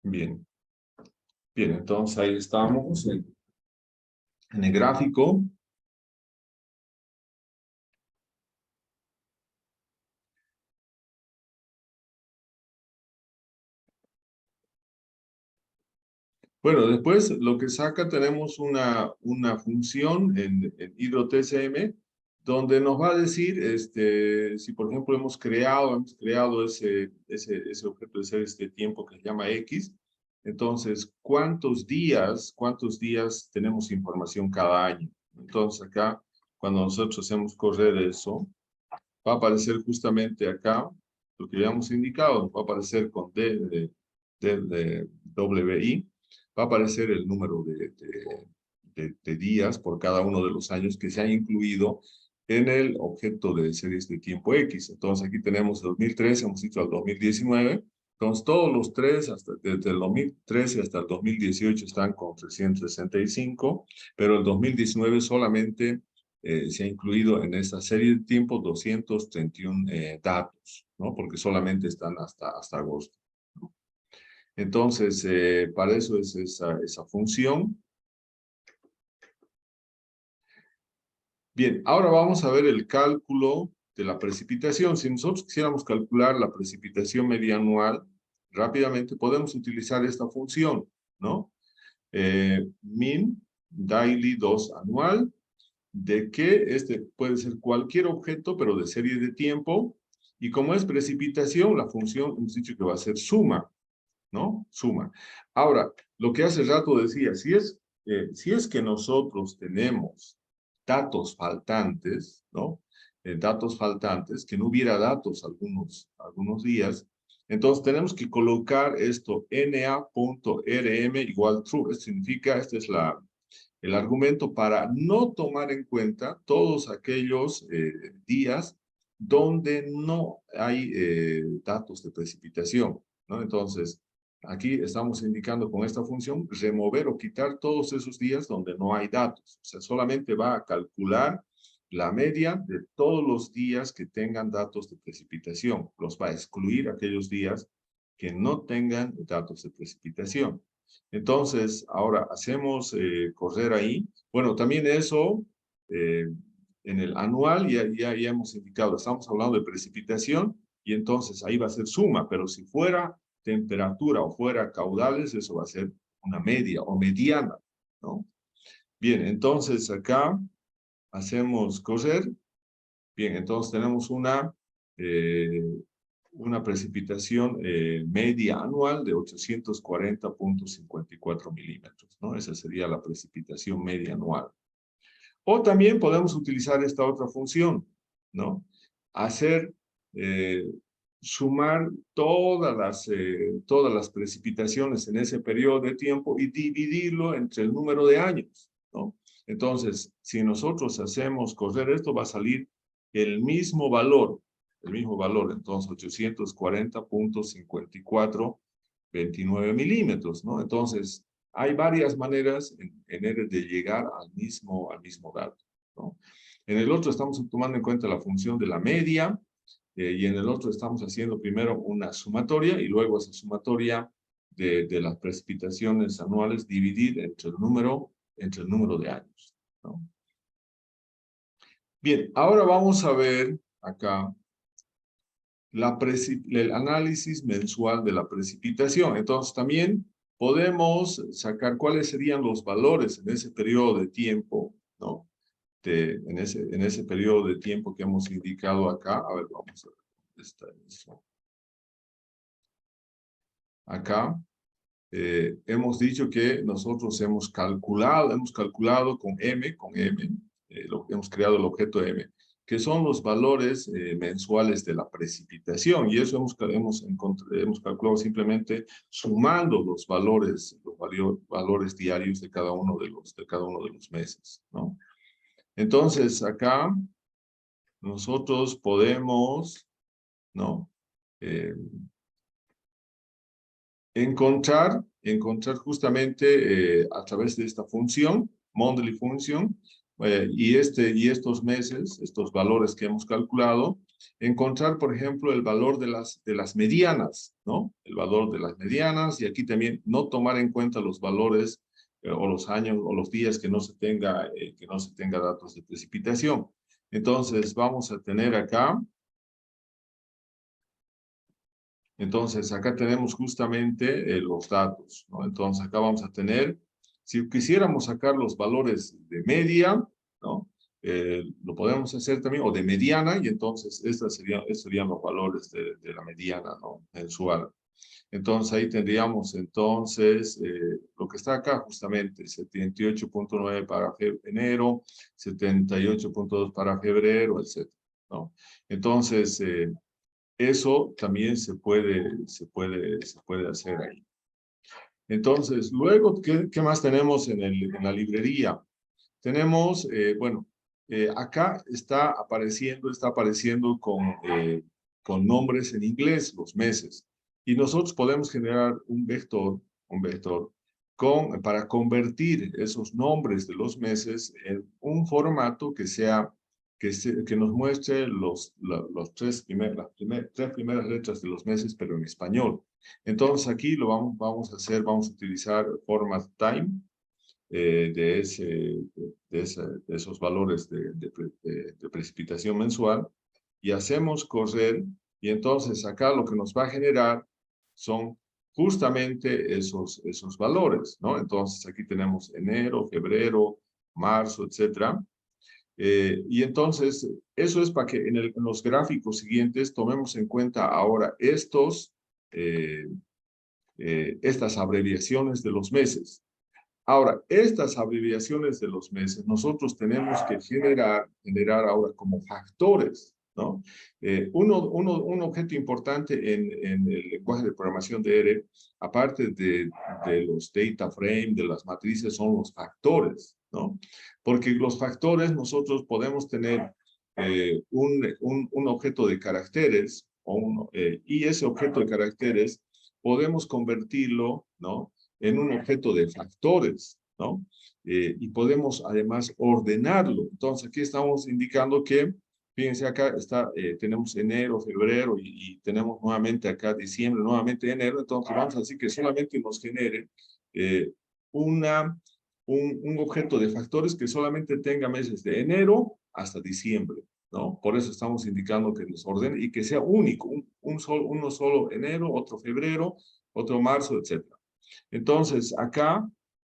Bien. Bien, entonces ahí estamos en el gráfico. Bueno, después lo que saca, tenemos una función en HidroTCM, donde nos va a decir, si por ejemplo hemos creado ese objeto de ser este tiempo que se llama X, entonces, ¿cuántos días tenemos información cada año? Entonces acá, cuando nosotros hacemos correr eso, va a aparecer justamente acá, lo que habíamos indicado, va a aparecer con D de WI, va a aparecer el número de días por cada uno de los años que se han incluido en el objeto de series de tiempo X. Entonces aquí tenemos el 2013, hemos dicho al 2019, entonces todos los tres, desde el 2013 hasta el 2018 están con 365, pero el 2019 solamente se ha incluido en esta serie de tiempo 231 datos, ¿no? Porque solamente están hasta agosto, ¿no? Entonces, para eso es esa función. Bien, ahora vamos a ver el cálculo de la precipitación. Si nosotros quisiéramos calcular la precipitación media anual, rápidamente podemos utilizar esta función, ¿no? Min daily 2 anual, de que puede ser cualquier objeto, pero de serie de tiempo, y como es precipitación, la función hemos dicho que va a ser suma, ¿no? Suma. Ahora, lo que hace rato decía, si es que nosotros tenemos datos faltantes, ¿no? Datos faltantes, que no hubiera datos algunos días, entonces tenemos que colocar esto na.rm igual true. Esto significa, este es el argumento para no tomar en cuenta todos aquellos días donde no hay datos de precipitación, ¿no? Entonces, aquí estamos indicando con esta función remover o quitar todos esos días donde no hay datos. O sea, solamente va a calcular la media de todos los días que tengan datos de precipitación. Los va a excluir aquellos días que no tengan datos de precipitación. Entonces, ahora hacemos correr ahí. Bueno, también eso, en el anual ya hemos indicado, estamos hablando de precipitación y entonces ahí va a ser suma, pero si fuera temperatura o fuera caudales, eso va a ser una media o mediana, ¿no? Bien, entonces acá hacemos correr. Bien, entonces tenemos una precipitación media anual de 840.54 milímetros, ¿no? Esa sería la precipitación media anual. O también podemos utilizar esta otra función, ¿no? Hacer sumar todas las precipitaciones en ese periodo de tiempo y dividirlo entre el número de años, ¿no? Entonces, si nosotros hacemos correr esto, va a salir el mismo valor, entonces 840.5429 milímetros, ¿no? Entonces, hay varias maneras en R de llegar al mismo dato, ¿no? En el otro estamos tomando en cuenta la función de la media, y en el otro estamos haciendo primero una sumatoria y luego esa sumatoria de las precipitaciones anuales dividir entre el número de años, ¿no? Bien, ahora vamos a ver acá el análisis mensual de la precipitación. Entonces también podemos sacar cuáles serían los valores en ese periodo de tiempo, ¿no? En ese periodo de tiempo que hemos indicado acá. A ver, vamos a ver dónde está eso. Acá hemos dicho que nosotros hemos calculado con M, hemos creado el objeto M, que son los valores mensuales de la precipitación, y eso hemos calculado simplemente sumando los valores diarios de cada uno de los meses, ¿no? Entonces, acá nosotros podemos, ¿no? Encontrar justamente a través de esta función, Monthly Function, y estos meses, estos valores que hemos calculado, encontrar, por ejemplo, el valor de las medianas, ¿no? El valor de las medianas, y aquí también no tomar en cuenta los valores o los años o los días que no se tenga datos de precipitación. Entonces, vamos a tener acá. Entonces, acá tenemos justamente los datos, ¿no? Entonces, acá vamos a tener, si quisiéramos sacar los valores de media, ¿no? Lo podemos hacer también, o de mediana, y entonces estos serían los valores de la mediana, ¿no? Mensual. Entonces, ahí tendríamos entonces lo que está acá justamente, 78.9 para enero, 78.2 para febrero, etc., ¿no? Entonces, eso también se puede hacer ahí. Entonces, luego, ¿qué más tenemos en la librería? Tenemos, bueno, acá está apareciendo con nombres en inglés, los meses. Y nosotros podemos generar un vector para convertir esos nombres de los meses en un formato que nos muestre las tres primeras letras de los meses, pero en español. Entonces aquí vamos a utilizar format time de esos valores de precipitación mensual, y hacemos correr, y entonces acá lo que nos va a generar son justamente esos valores, ¿no? Entonces aquí tenemos enero, febrero, marzo, etcétera. Y entonces, eso es para que en los gráficos siguientes tomemos en cuenta ahora estas abreviaciones de los meses. Ahora, estas abreviaciones de los meses, nosotros tenemos que generar ahora como factores, ¿no? Un objeto importante en el lenguaje de programación de R, aparte de los data frame, de las matrices, son los factores, ¿no? Porque los factores nosotros podemos tener un objeto de caracteres, y ese objeto de caracteres podemos convertirlo, ¿no?, en un objeto de factores, ¿no? Y podemos además ordenarlo. Entonces aquí estamos indicando que, fíjense acá tenemos enero, febrero, y tenemos nuevamente acá diciembre, nuevamente enero. Entonces vamos a decir que solamente nos genere un objeto de factores que solamente tenga meses de enero hasta diciembre, ¿no? Por eso estamos indicando que nos ordene y que sea único, uno solo enero, otro febrero, otro marzo, etc. Entonces, acá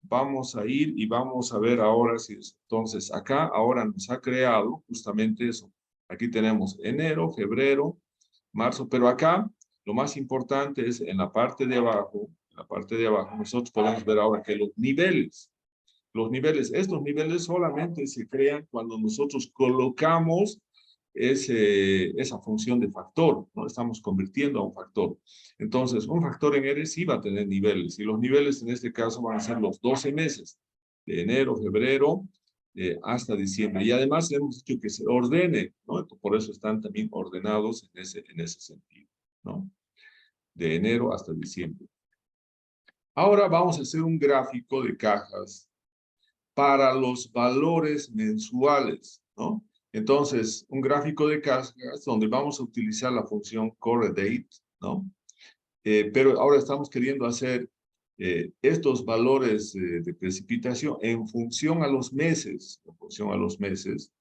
vamos a ir y vamos a ver ahora si entonces acá ahora nos ha creado justamente eso. Aquí tenemos enero, febrero, marzo, pero acá lo más importante es en la parte de abajo, nosotros podemos ver ahora que estos niveles solamente se crean cuando nosotros colocamos esa función de factor, ¿no? Estamos convirtiendo a un factor. Entonces, un factor en R sí va a tener niveles, y los niveles en este caso van a ser los 12 meses, de enero, febrero, hasta diciembre. Y además hemos dicho que se ordene, ¿no? Por eso están también ordenados en ese sentido, ¿no? De enero hasta diciembre. Ahora vamos a hacer un gráfico de cajas para los valores mensuales, ¿no? Entonces, un gráfico de cajas donde vamos a utilizar la función correlate, ¿no? Pero ahora estamos queriendo hacer estos valores de precipitación en función a los meses, en función a los meses.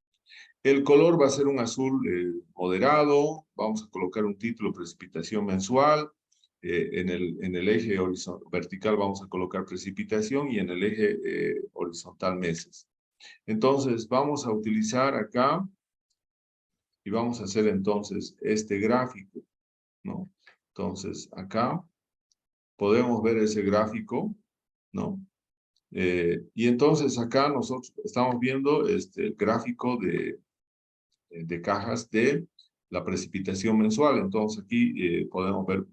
El color va a ser un azul moderado. Vamos a colocar un título, precipitación mensual. En el eje vertical vamos a colocar precipitación y en el eje horizontal meses. Entonces, vamos a utilizar acá y vamos a hacer entonces este gráfico, ¿no? Entonces, acá podemos ver ese gráfico, ¿no? Y entonces acá nosotros estamos viendo el gráfico de cajas de la precipitación mensual. Entonces aquí podemos ver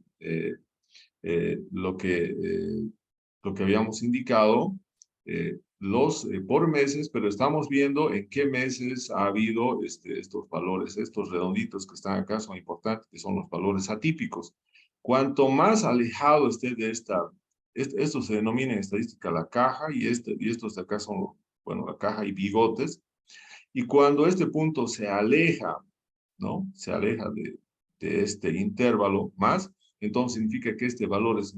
lo que habíamos indicado, por meses, pero estamos viendo en qué meses ha habido estos valores. Estos redonditos que están acá son importantes, que son los valores atípicos. Cuanto más alejado esté de esto se denomina en estadística la caja, y estos de acá son, bueno, la caja y bigotes. Y cuando este punto se aleja, ¿no? Se aleja de este intervalo más, entonces significa que este valor es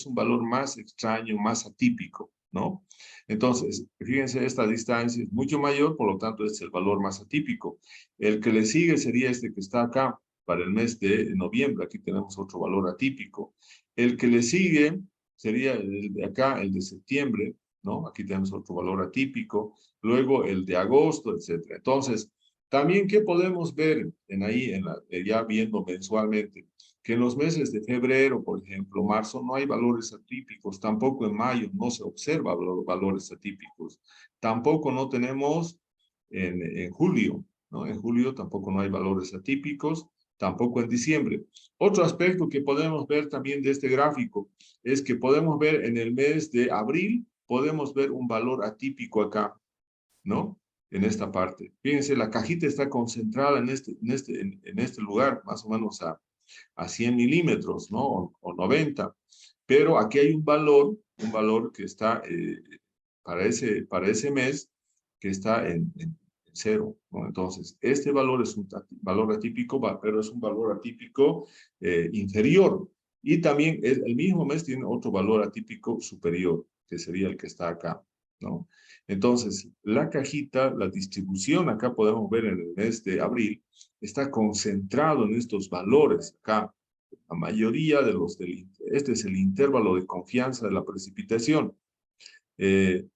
un valor más extraño, más atípico, ¿no? Entonces, fíjense, esta distancia es mucho mayor, por lo tanto, este es el valor más atípico. El que le sigue sería este que está acá, para el mes de noviembre. Aquí tenemos otro valor atípico. El que le sigue sería el de acá, el de septiembre, ¿no? Aquí tenemos otro valor atípico. Luego el de agosto, etcétera. Entonces, también, ¿qué podemos ver ya viendo mensualmente? Que en los meses de febrero, por ejemplo, marzo, no hay valores atípicos. Tampoco en mayo no se observa valores atípicos. Tampoco no tenemos en julio, ¿no? En julio tampoco no hay valores atípicos. Tampoco en diciembre. Otro aspecto que podemos ver también de este gráfico es que podemos ver en el mes de abril, podemos ver un valor atípico acá, ¿no? En esta parte. Fíjense, la cajita está concentrada en este lugar, más o menos a 100 milímetros, ¿no? O 90. Pero aquí hay un valor que está para ese mes, que está en 0, ¿no? Entonces, este valor es un valor atípico, pero es un valor atípico inferior. Y también el mismo mes tiene otro valor atípico superior, que sería el que está acá, ¿no? Entonces, la cajita, la distribución, acá podemos ver en el mes de abril, está concentrado en estos valores acá. La mayoría de este es el intervalo de confianza de la precipitación.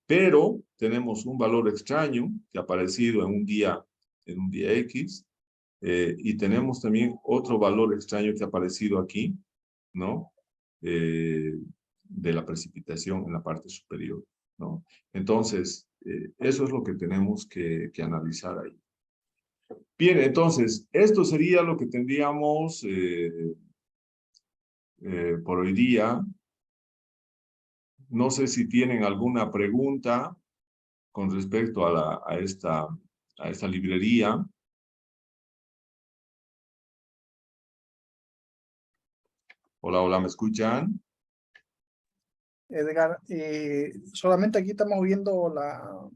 Pero tenemos un valor extraño que ha aparecido en un día X, y tenemos también otro valor extraño que ha aparecido aquí, ¿no? De la precipitación en la parte superior, ¿no? Entonces, eso es lo que tenemos que analizar ahí. Bien, entonces, esto sería lo que tendríamos por hoy día. No sé si tienen alguna pregunta con respecto a esta librería. Hola, hola, ¿me escuchan? Edgar, solamente aquí estamos viendo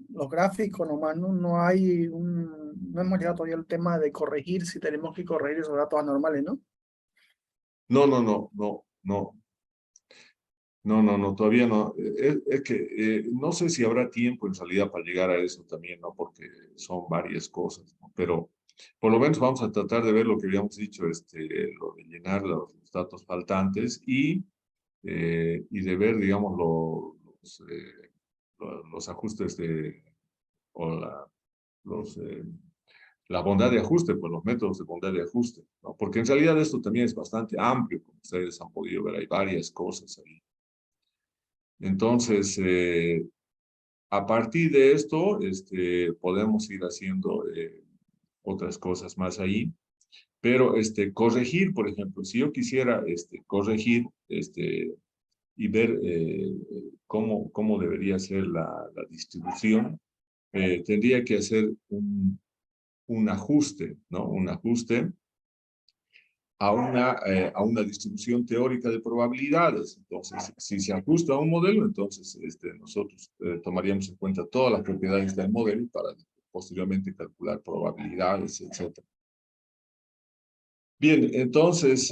los gráficos nomás, no hay no hemos llegado todavía al tema de corregir, si tenemos que corregir esos datos anormales, ¿no? No, todavía no. Es que no sé si habrá tiempo en realidad para llegar a eso también, ¿no? Porque son varias cosas, ¿no? Pero por lo menos vamos a tratar de ver lo que habíamos dicho, lo de llenar los datos faltantes y de ver, digamos, los ajustes o la bondad de ajuste, pues los métodos de bondad de ajuste, ¿no? Porque en realidad esto también es bastante amplio, como ustedes han podido ver, hay varias cosas ahí. Entonces, a partir de esto, podemos ir haciendo otras cosas más ahí. Pero corregir, por ejemplo, si yo quisiera corregir y ver cómo debería ser la distribución, tendría que hacer un ajuste, ¿no? Un ajuste a una distribución teórica de probabilidades. Entonces, si se ajusta a un modelo, entonces nosotros tomaríamos en cuenta todas las propiedades del modelo para posteriormente calcular probabilidades, etc. Bien, entonces,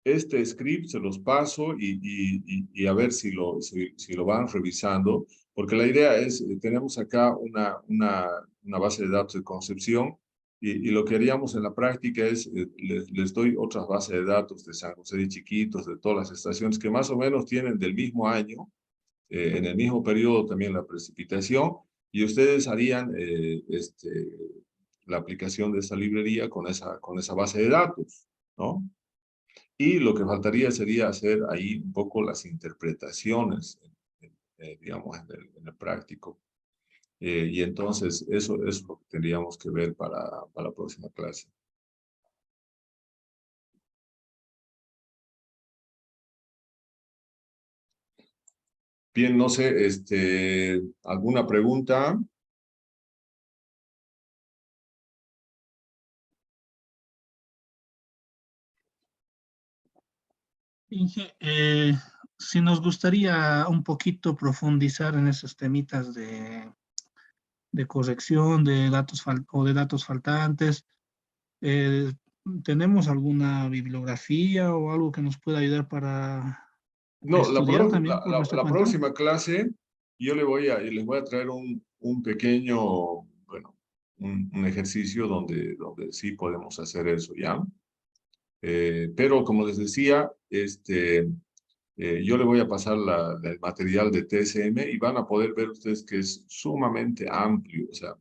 este script se los paso y a ver si lo van revisando, porque la idea es, tenemos acá una base de datos de concepción y lo que haríamos en la práctica es, les doy otras bases de datos de San José de Chiquitos, de todas las estaciones que más o menos tienen del mismo año, en el mismo periodo también la precipitación, y ustedes harían la aplicación de esta librería con esa base de datos, ¿no? Y lo que faltaría sería hacer ahí un poco las interpretaciones, digamos, en el práctico. Y entonces eso es lo que tendríamos que ver para la próxima clase. Bien, no sé, ¿alguna pregunta? Inge, si nos gustaría un poquito profundizar en esos temitas de corrección de datos o de datos faltantes, ¿tenemos alguna bibliografía o algo que nos pueda ayudar para No, estudiar también por nuestra la cuenta? próxima clase yo les voy a traer un pequeño, bueno, un ejercicio donde sí podemos hacer eso, ¿ya? Pero como les decía, yo le voy a pasar el material de TSM y van a poder ver ustedes que es sumamente amplio, o sea,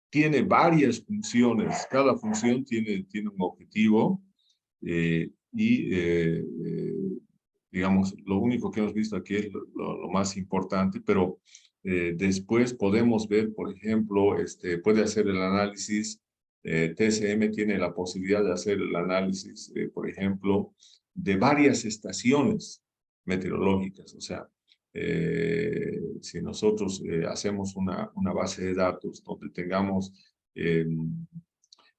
tiene varias funciones, cada función tiene un objetivo digamos, lo único que hemos visto aquí es lo más importante, pero después podemos ver, por ejemplo, puede hacer el análisis, TSM tiene la posibilidad de hacer el análisis, por ejemplo, de varias estaciones meteorológicas, o sea, si nosotros hacemos una base de datos donde tengamos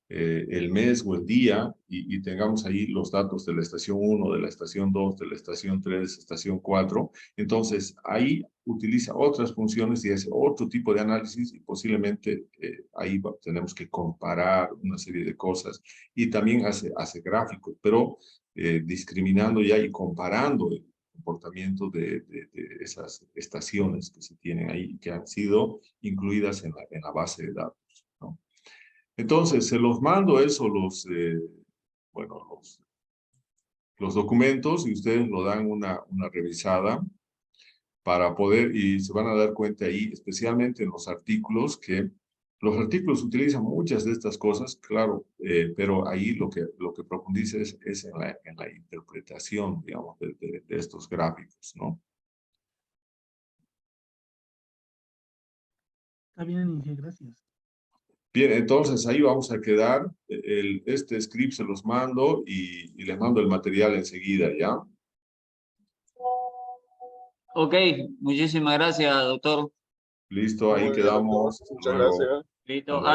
el mes o el día y tengamos ahí los datos de la estación 1, de la estación 2, de la estación 3, estación 4, entonces ahí utiliza otras funciones y hace otro tipo de análisis y posiblemente ahí tenemos que comparar una serie de cosas y también hace gráficos, pero discriminando ya y comparando el comportamiento de esas estaciones que se tienen ahí, que han sido incluidas en la base de datos, ¿no? Entonces, se los mando eso, bueno, los documentos y ustedes lo dan una revisada para poder, y se van a dar cuenta ahí, especialmente en los artículos, que los artículos utilizan muchas de estas cosas, claro, pero ahí lo que profundiza es en la interpretación, digamos, de estos gráficos, ¿no? Está bien, Inge, gracias. Bien, entonces ahí vamos a quedar. Este script se los mando y les mando el material enseguida, ¿ya? Ok, muchísimas gracias, doctor. Listo, ahí Muy bien, doctor. quedamos. Hasta Muchas luego. gracias. Listo. Hasta luego. Ahí